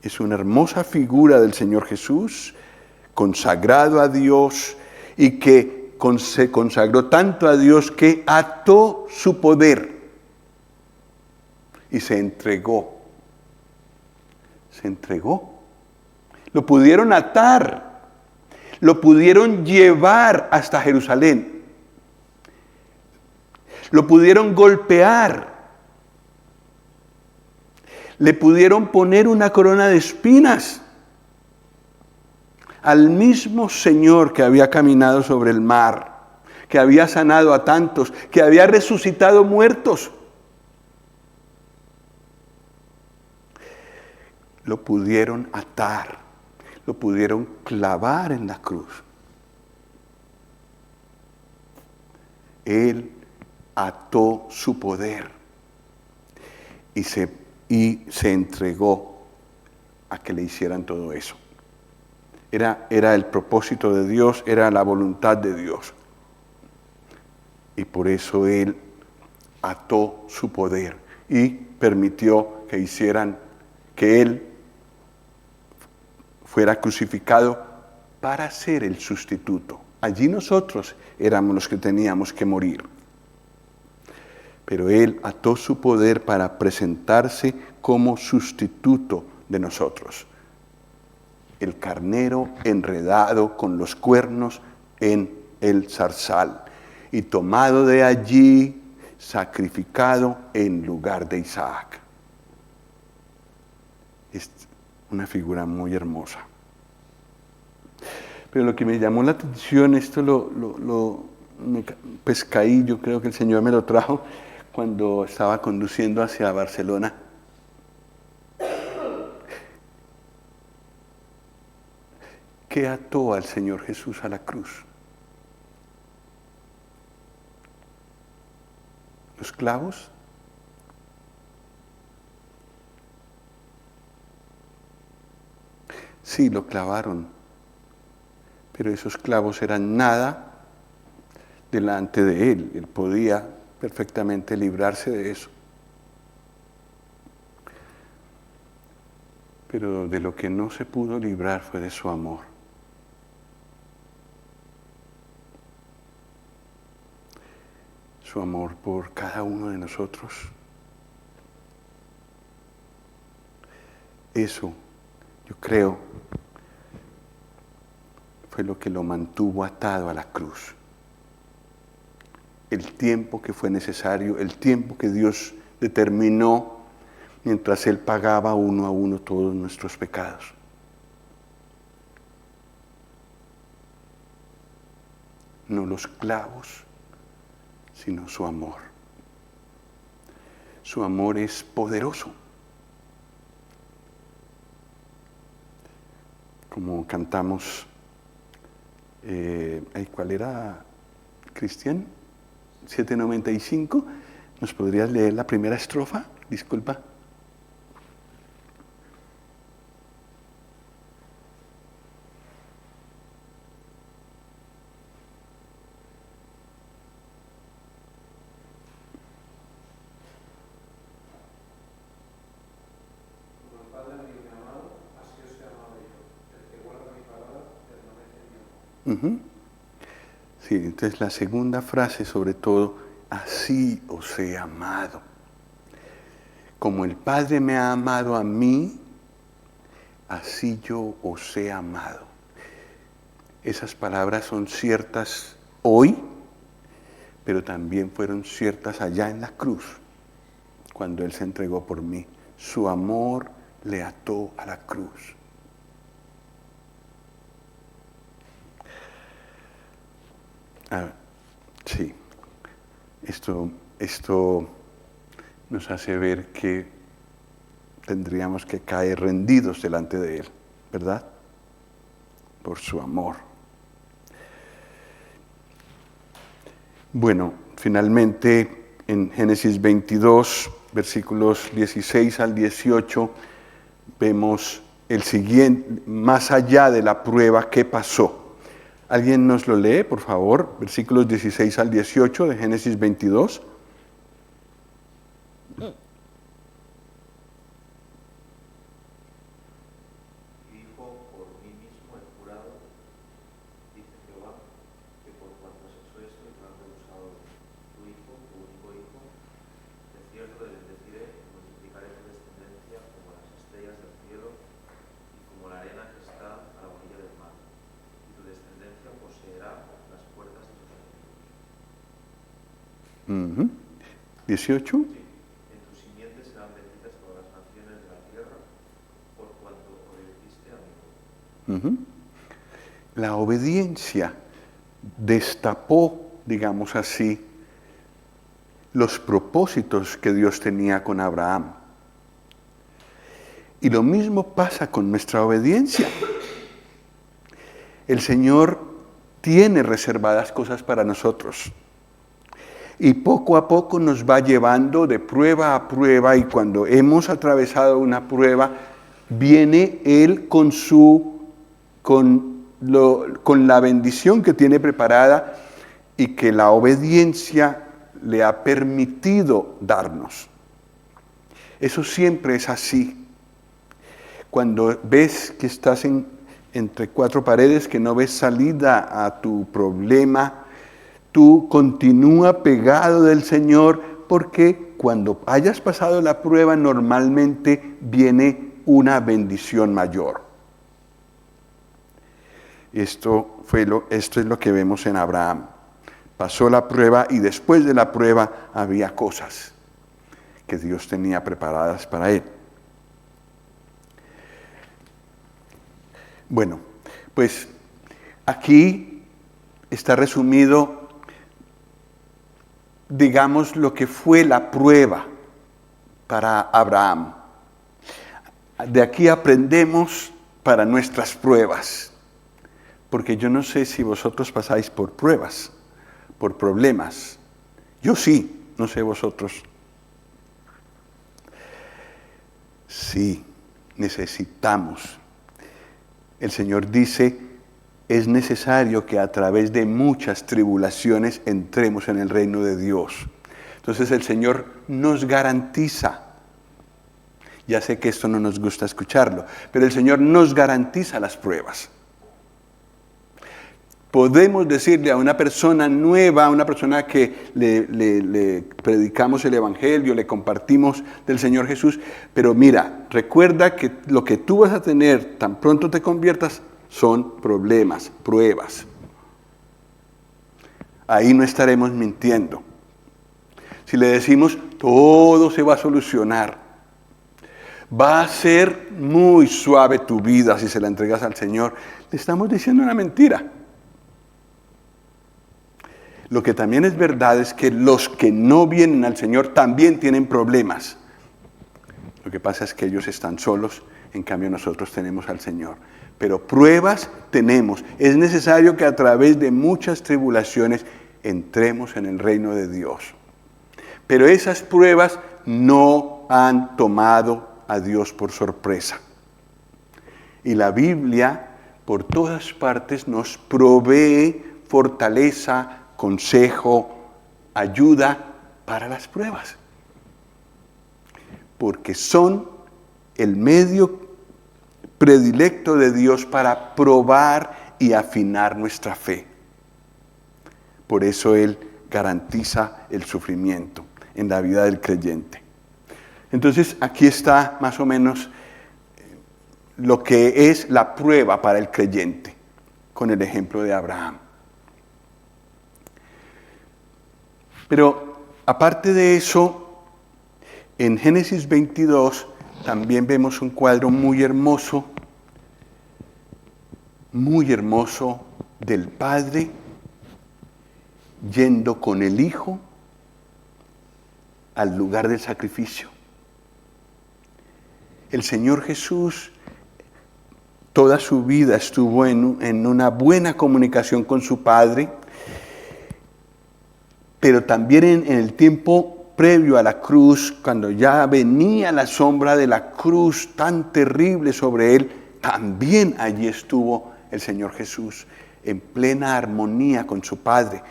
es una hermosa figura del Señor Jesús, consagrado a Dios y que se consagró tanto a Dios que ató su poder y se entregó. Se entregó. Lo pudieron atar, lo pudieron llevar hasta Jerusalén, lo pudieron golpear, le pudieron poner una corona de espinas al mismo Señor que había caminado sobre el mar, que había sanado a tantos, que había resucitado muertos. Lo pudieron atar, lo pudieron clavar en la cruz. Él ató su poder y se entregó a que le hicieran todo eso. Era el propósito de Dios, era la voluntad de Dios. Y por eso Él ató su poder y permitió que Él fuera crucificado para ser el sustituto. Allí nosotros éramos los que teníamos que morir. Pero Él ató su poder para presentarse como sustituto de nosotros. El carnero enredado con los cuernos en el zarzal y tomado de allí, sacrificado en lugar de Isaac. Es una figura muy hermosa. Pero lo que me llamó la atención, esto me pescaí, yo creo que el Señor me lo trajo cuando estaba conduciendo hacia Barcelona. ¿Qué ató al Señor Jesús a la cruz? ¿Los clavos? Sí, lo clavaron, pero esos clavos eran nada delante de Él. Él podía perfectamente librarse de eso. Pero de lo que no se pudo librar fue de su amor. Su amor por cada uno de nosotros. Eso, yo creo, fue lo que lo mantuvo atado a la cruz. El tiempo que fue necesario, el tiempo que Dios determinó mientras Él pagaba uno a uno todos nuestros pecados. No los clavos, sino su amor. Su amor es poderoso. Como cantamos, ¿cuál era, Cristian? 795, ¿Nos podrías leer la primera estrofa? Disculpa. Uh-huh. Sí, entonces la segunda frase, sobre todo, así os he amado. Como el Padre me ha amado a mí, así yo os he amado. Esas palabras son ciertas hoy, pero también fueron ciertas allá en la cruz, cuando Él se entregó por mí. Su amor le ató a la cruz. Sí, esto nos hace ver que tendríamos que caer rendidos delante de Él, ¿verdad? Por su amor. Bueno, finalmente en Génesis 22, versículos 16 al 18, vemos el siguiente, más allá de la prueba, ¿qué pasó? ¿Alguien nos lo lee, por favor? Versículos 16 al 18 de Génesis 22. Dijo, por mí mismo he jurado, dice Jehová, que por cuanto has hecho esto y no has rehusado tu hijo, tu único hijo, de cierto le bendeciré y multiplicaré tu descendencia como las estrellas del cielo y como la arena que está a la orilla del mar. Tu descendencia poseerá las puertas de sus enemigos. 18. Sí. En tus simientes serán benditas todas las naciones de la tierra, por cuanto obedeciste a mí. La obediencia destapó, digamos así, los propósitos que Dios tenía con Abraham. Y lo mismo pasa con nuestra obediencia. El Señor tiene reservadas cosas para nosotros. Y poco a poco nos va llevando de prueba a prueba, y cuando hemos atravesado una prueba, viene Él con la bendición que tiene preparada y que la obediencia le ha permitido darnos. Eso siempre es así. Cuando ves que estás entre cuatro paredes, que no ves salida a tu problema, tú continúa pegado del Señor, porque cuando hayas pasado la prueba normalmente viene una bendición mayor. Esto es lo que vemos en Abraham. Pasó la prueba y después de la prueba había cosas que Dios tenía preparadas para él. Bueno, pues aquí está resumido, digamos, lo que fue la prueba para Abraham. De aquí aprendemos para nuestras pruebas, porque yo no sé si vosotros pasáis por pruebas, por problemas. Yo sí, no sé vosotros. Sí, necesitamos. El Señor dice, es necesario que a través de muchas tribulaciones entremos en el reino de Dios. Entonces el Señor nos garantiza, ya sé que esto no nos gusta escucharlo, pero el Señor nos garantiza las pruebas. Podemos decirle a una persona nueva, a una persona que le predicamos el Evangelio, le compartimos del Señor Jesús, pero mira, recuerda que lo que tú vas a tener tan pronto te conviertas son problemas, pruebas. Ahí no estaremos mintiendo. Si le decimos, todo se va a solucionar, va a ser muy suave tu vida si se la entregas al Señor, le estamos diciendo una mentira. Lo que también es verdad es que los que no vienen al Señor también tienen problemas. Lo que pasa es que ellos están solos, en cambio nosotros tenemos al Señor. Pero pruebas tenemos. Es necesario que a través de muchas tribulaciones entremos en el reino de Dios. Pero esas pruebas no han tomado a Dios por sorpresa. Y la Biblia por todas partes nos provee fortaleza, consejo, ayuda para las pruebas. Porque son el medio predilecto de Dios para probar y afinar nuestra fe. Por eso Él garantiza el sufrimiento en la vida del creyente. Entonces aquí está más o menos lo que es la prueba para el creyente, con el ejemplo de Abraham. Pero aparte de eso, en Génesis 22 también vemos un cuadro muy hermoso del Padre yendo con el Hijo al lugar del sacrificio. El Señor Jesús toda su vida estuvo en una buena comunicación con su Padre, pero también en el tiempo previo a la cruz, cuando ya venía la sombra de la cruz tan terrible sobre Él, también allí estuvo el Señor Jesús en plena armonía con su Padre.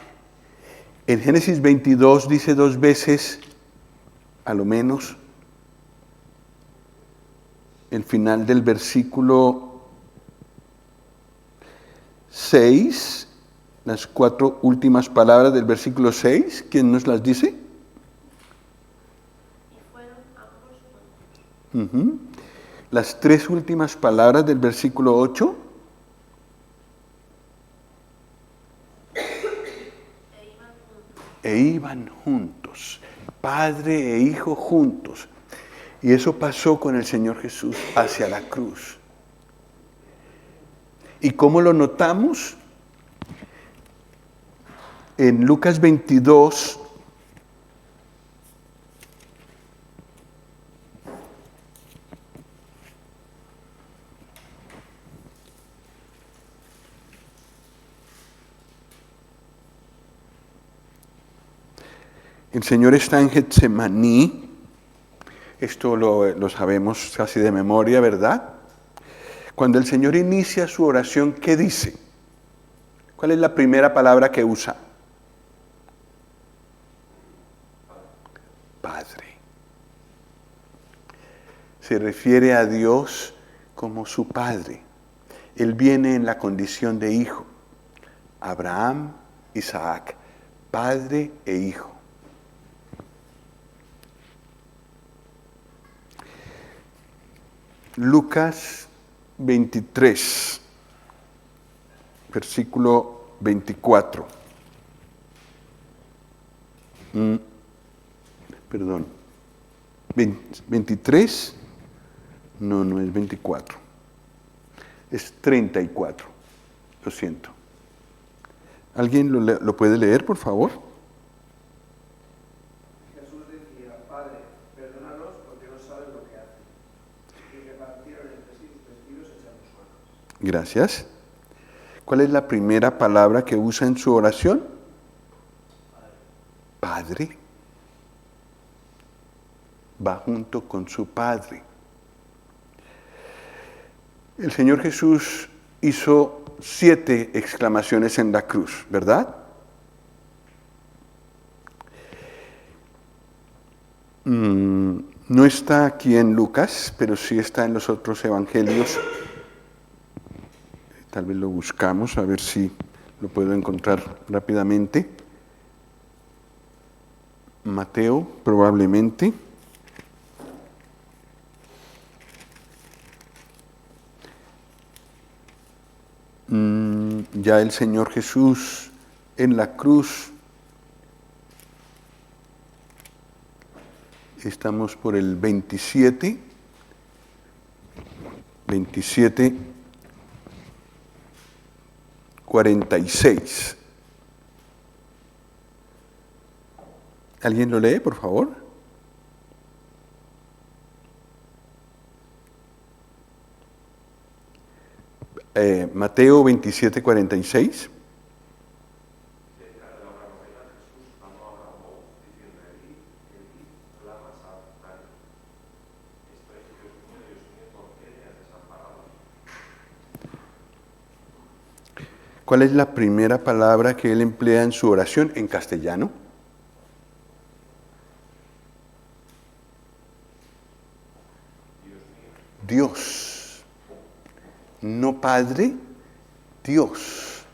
En Génesis 22 dice 2 veces, a lo menos, el final del versículo 6, las 4 últimas palabras del versículo 6, ¿quién nos las dice? Y fueron ambos juntos. Las 3 últimas palabras del versículo 8. E iban juntos, Padre e Hijo juntos. Y eso pasó con el Señor Jesús hacia la cruz. ¿Y cómo lo notamos? En Lucas 22, el Señor está en Getsemaní. Esto lo sabemos casi de memoria, ¿verdad? Cuando el Señor inicia su oración, ¿qué dice? ¿Cuál es la primera palabra que usa? Padre. Se refiere a Dios como su Padre. Él viene en la condición de hijo. Abraham, Isaac, Padre e Hijo. Lucas 23, versículo 24. Perdón. 23, no es 24. Es 34. Lo siento. ¿Alguien lo puede leer, por favor? Jesús decía, Padre, perdónalos porque no saben lo que hacen. Y repartieron entre sí sus vestidos echando suertes. Gracias. ¿Cuál es la primera palabra que usa en su oración? Padre. Va junto con su Padre. El Señor Jesús hizo 7 exclamaciones en la cruz, ¿verdad? No está aquí en Lucas, pero sí está en los otros evangelios. Tal vez lo buscamos, a ver si lo puedo encontrar rápidamente. Mateo, probablemente. Ya el Señor Jesús en la cruz. Estamos por el 27, 46. ¿Alguien lo lee, por favor? Mateo 27, 46. ¿Cuál es la primera palabra que él emplea en su oración en castellano? Dios. No Padre, Dios.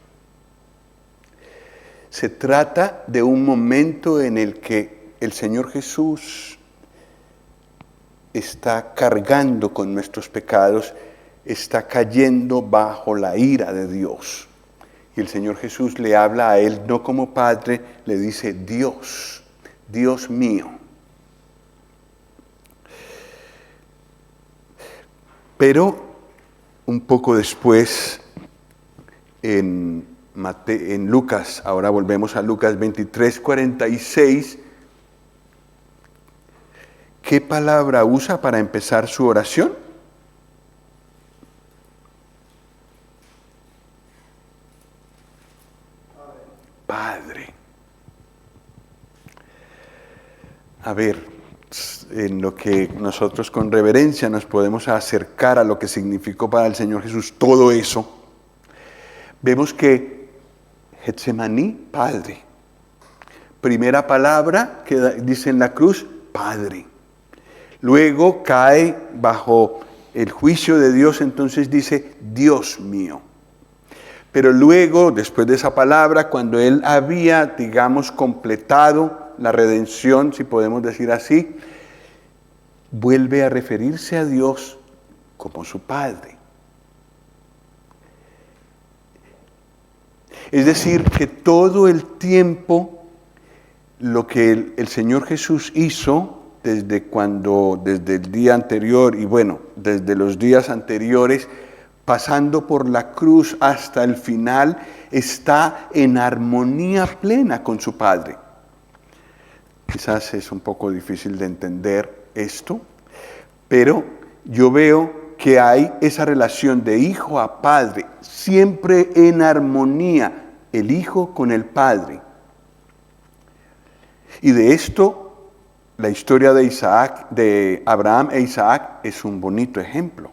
Se trata de un momento en el que el Señor Jesús está cargando con nuestros pecados, está cayendo bajo la ira de Dios. Y el Señor Jesús le habla a él no como Padre, le dice Dios, Dios mío. Pero un poco después, en Lucas, ahora volvemos a Lucas 23:46, ¿qué palabra usa para empezar su oración? Padre. A ver, en lo que nosotros con reverencia nos podemos acercar a lo que significó para el Señor Jesús todo eso, vemos que Getsemaní, Padre. Primera palabra que dice en la cruz, Padre. Luego cae bajo el juicio de Dios, entonces dice, Dios mío. Pero luego, después de esa palabra, cuando él había, digamos, completado la redención, si podemos decir así, vuelve a referirse a Dios como su Padre. Es decir, que todo el tiempo lo que el Señor Jesús hizo desde el día anterior y bueno, desde los días anteriores, pasando por la cruz hasta el final, está en armonía plena con su Padre. Quizás es un poco difícil de entender esto, pero yo veo que hay esa relación de hijo a padre, siempre en armonía, el hijo con el Padre. Y de esto, la historia de Abraham e Isaac es un bonito ejemplo.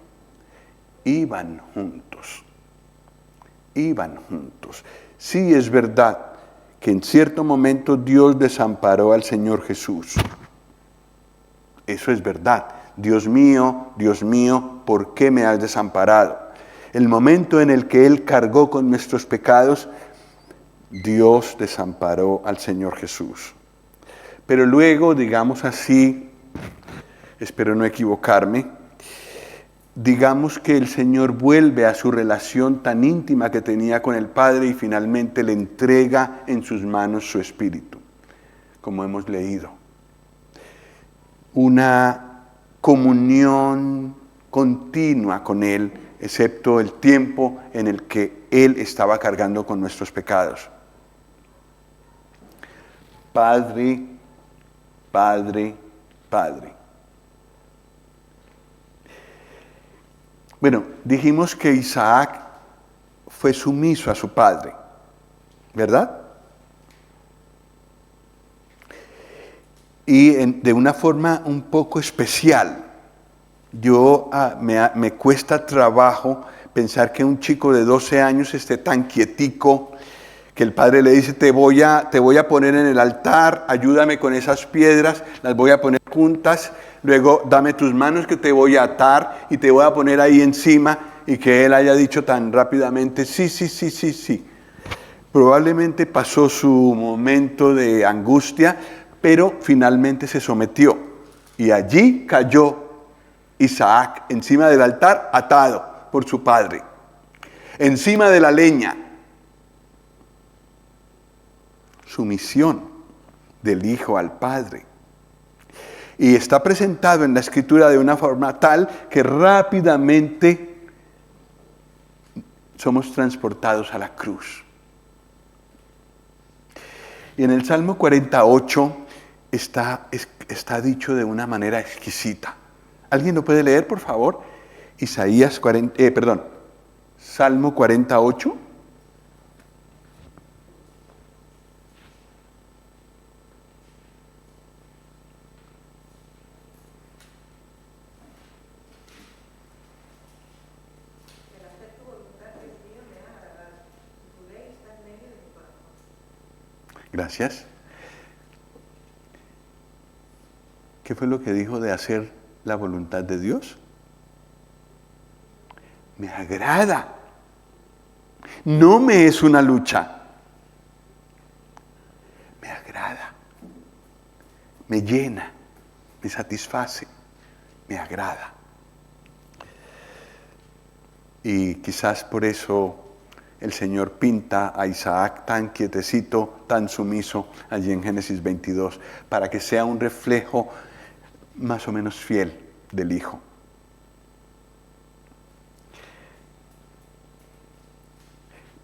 Iban juntos. Sí es verdad que en cierto momento Dios desamparó al Señor Jesús. Eso es verdad. Dios mío, ¿por qué me has desamparado? El momento en el que Él cargó con nuestros pecados, Dios desamparó al Señor Jesús. Pero luego, digamos así, espero no equivocarme, digamos que el Señor vuelve a su relación tan íntima que tenía con el Padre y finalmente le entrega en sus manos su Espíritu, como hemos leído. Una comunión continua con Él, excepto el tiempo en el que Él estaba cargando con nuestros pecados. Padre, Padre, Padre. Bueno, dijimos que Isaac fue sumiso a su padre, ¿verdad? Y de una forma un poco especial. Me cuesta trabajo pensar que un chico de 12 años esté tan quietico, que el padre le dice, te voy a poner en el altar, ayúdame con esas piedras, las voy a poner juntas, luego dame tus manos que te voy a atar y te voy a poner ahí encima, y que él haya dicho tan rápidamente, sí. Probablemente pasó su momento de angustia, pero finalmente se sometió. Y allí cayó Isaac encima del altar, atado por su padre, encima de la leña. Sumisión del hijo al padre. Y está presentado en la Escritura de una forma tal que rápidamente somos transportados a la cruz. Y en el Salmo 48 está dicho de una manera exquisita. ¿Alguien lo puede leer, por favor? Salmo 48. Gracias. ¿Qué fue lo que dijo de hacer la voluntad de Dios? Me agrada. No me es una lucha. Me agrada. Me llena. Me satisface. Me agrada. Y quizás por eso el Señor pinta a Isaac tan quietecito, tan sumiso allí en Génesis 22, para que sea un reflejo más o menos fiel del Hijo.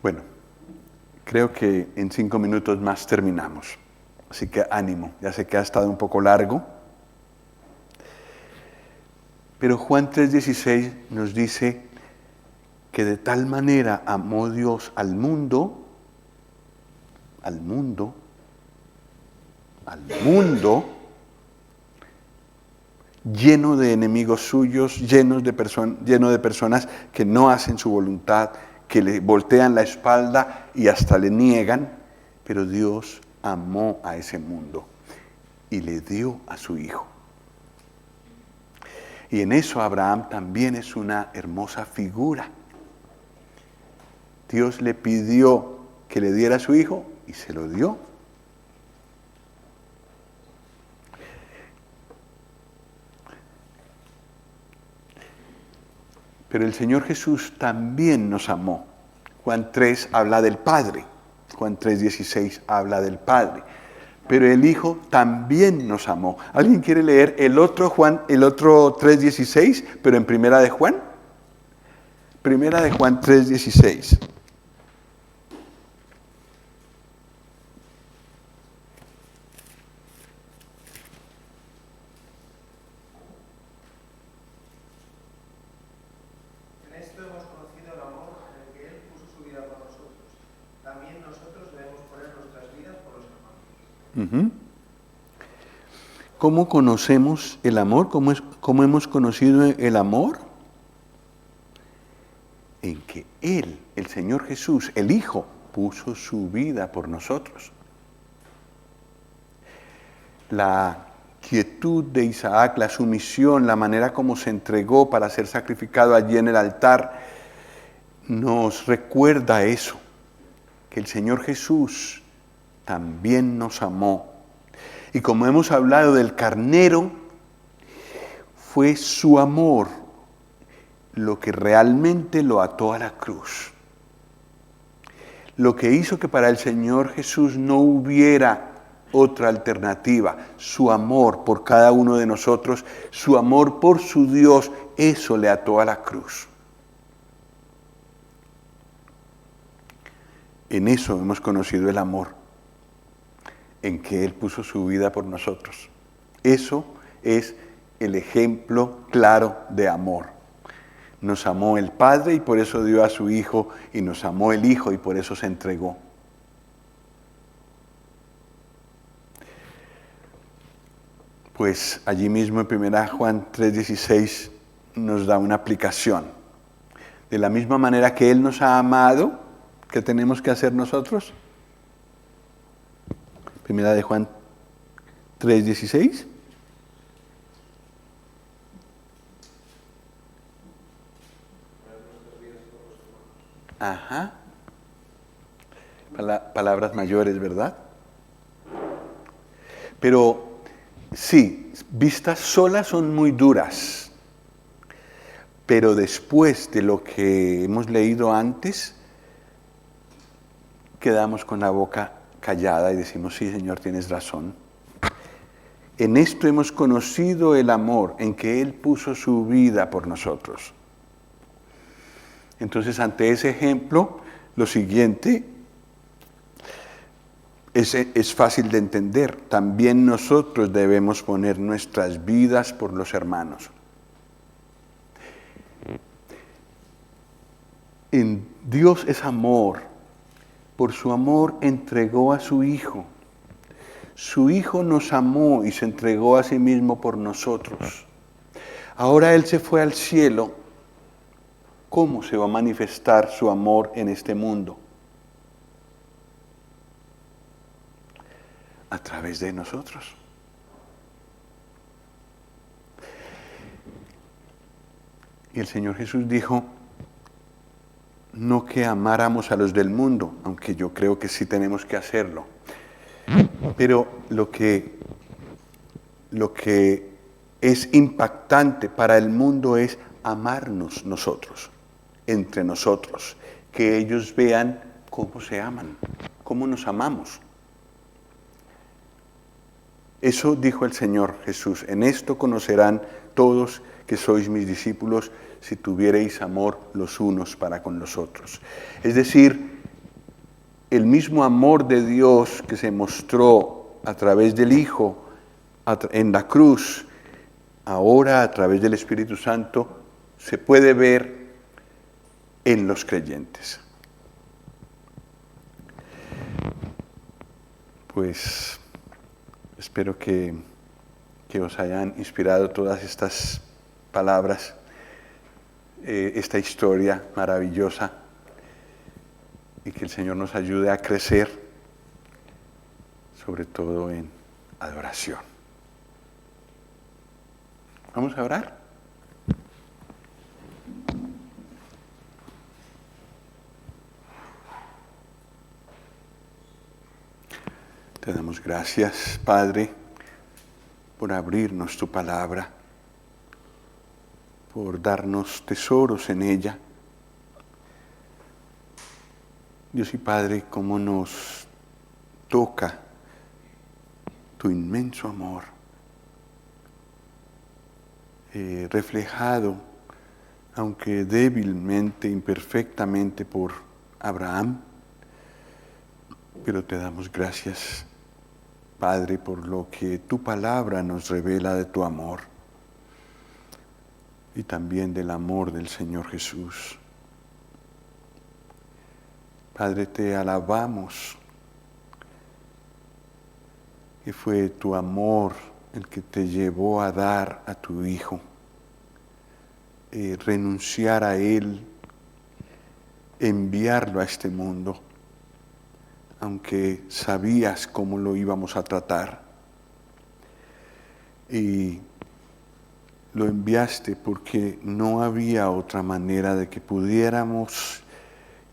Bueno, creo que en 5 minutos más terminamos. Así que ánimo, ya sé que ha estado un poco largo. Pero Juan 3:16 nos dice que de tal manera amó Dios al mundo, lleno de enemigos suyos, lleno de personas que no hacen su voluntad, que le voltean la espalda y hasta le niegan, pero Dios amó a ese mundo y le dio a su Hijo. Y en eso Abraham también es una hermosa figura. Dios le pidió que le diera a su Hijo y se lo dio. Pero el Señor Jesús también nos amó. Juan 3 habla del Padre. Juan 3:16 habla del Padre. Pero el Hijo también nos amó. ¿Alguien quiere leer el otro 3:16, pero en Primera de Juan? Primera de Juan 3:16. En esto hemos conocido el amor en el que Él puso su vida por nosotros. También nosotros debemos poner nuestras vidas por los hermanos. ¿Cómo conocemos el amor? ¿Cómo hemos conocido el amor? En que Él, el Señor Jesús, el Hijo, puso su vida por nosotros. La quietud de Isaac, la sumisión, la manera como se entregó para ser sacrificado allí en el altar, nos recuerda eso, que el Señor Jesús también nos amó. Y como hemos hablado del carnero, fue su amor lo que realmente lo ató a la cruz. Lo que hizo que para el Señor Jesús no hubiera otra alternativa, su amor por cada uno de nosotros, su amor por su Dios, eso le ató a la cruz. En eso hemos conocido el amor, en que Él puso su vida por nosotros. Eso es el ejemplo claro de amor. Nos amó el Padre y por eso dio a su Hijo, y nos amó el Hijo y por eso se entregó. Pues allí mismo en 1 Juan 3:16 nos da una aplicación. De la misma manera que Él nos ha amado, ¿qué tenemos que hacer nosotros? 1 Juan 3:16. Ajá. Palabras mayores, ¿verdad? Pero sí, vistas solas son muy duras. Pero después de lo que hemos leído antes, quedamos con la boca callada y decimos, sí, Señor, tienes razón. En esto hemos conocido el amor, en que Él puso su vida por nosotros. Entonces, ante ese ejemplo, lo siguiente es fácil de entender. También nosotros debemos poner nuestras vidas por los hermanos. En Dios es amor. Por su amor entregó a su Hijo. Su Hijo nos amó y se entregó a sí mismo por nosotros. Ahora Él se fue al cielo. ¿Cómo se va a manifestar su amor en este mundo? a través de nosotros. Y el Señor Jesús dijo, no que amáramos a los del mundo, aunque yo creo que sí tenemos que hacerlo, pero lo que es impactante para el mundo es amarnos nosotros, entre nosotros, que ellos vean cómo se aman, cómo nos amamos. Eso dijo el Señor Jesús, en esto conocerán todos que sois mis discípulos, si tuviereis amor los unos para con los otros. Es decir, el mismo amor de Dios que se mostró a través del Hijo en la cruz, ahora a través del Espíritu Santo, se puede ver en los creyentes. Pues espero que os hayan inspirado todas estas palabras, esta historia maravillosa, y que el Señor nos ayude a crecer, sobre todo en adoración. Vamos a orar. Te damos gracias, Padre, por abrirnos tu palabra, por darnos tesoros en ella. Dios y Padre, cómo nos toca tu inmenso amor, reflejado, aunque débilmente, imperfectamente, por Abraham. Pero te damos gracias, Padre, por lo que tu palabra nos revela de tu amor y también del amor del Señor Jesús. Padre, te alabamos, que fue tu amor el que te llevó a dar a tu Hijo, renunciar a Él, enviarlo a este mundo, aunque sabías cómo lo íbamos a tratar. Y lo enviaste porque no había otra manera de que pudiéramos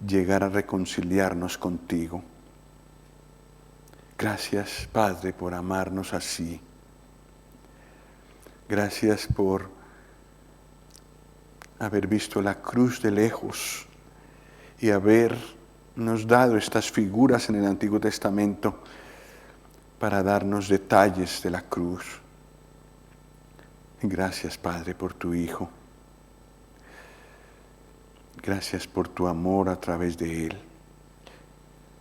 llegar a reconciliarnos contigo. Gracias, Padre, por amarnos así. Gracias por haber visto la cruz de lejos y habernos dado estas figuras en el Antiguo Testamento para darnos detalles de la cruz. Gracias, Padre, por tu Hijo. Gracias por tu amor a través de Él.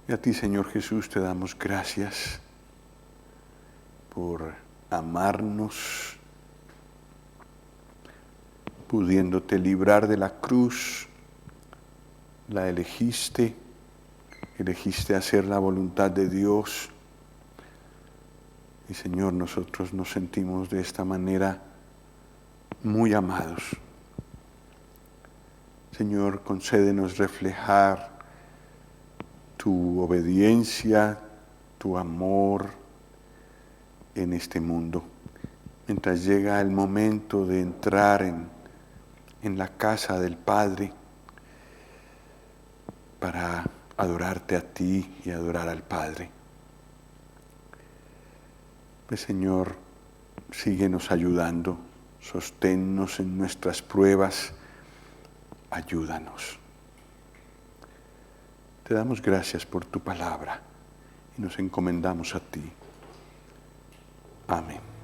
Y a ti, Señor Jesús, te damos gracias por amarnos, pudiéndote librar de la cruz. La elegiste hacer la voluntad de Dios. Y Señor, nosotros nos sentimos de esta manera muy amados. Señor, concédenos reflejar tu obediencia, tu amor en este mundo. Mientras llega el momento de entrar en la casa del Padre para adorarte a ti y adorar al Padre. Pues, Señor, síguenos ayudando, sosténnos en nuestras pruebas, ayúdanos. Te damos gracias por tu palabra y nos encomendamos a ti. Amén.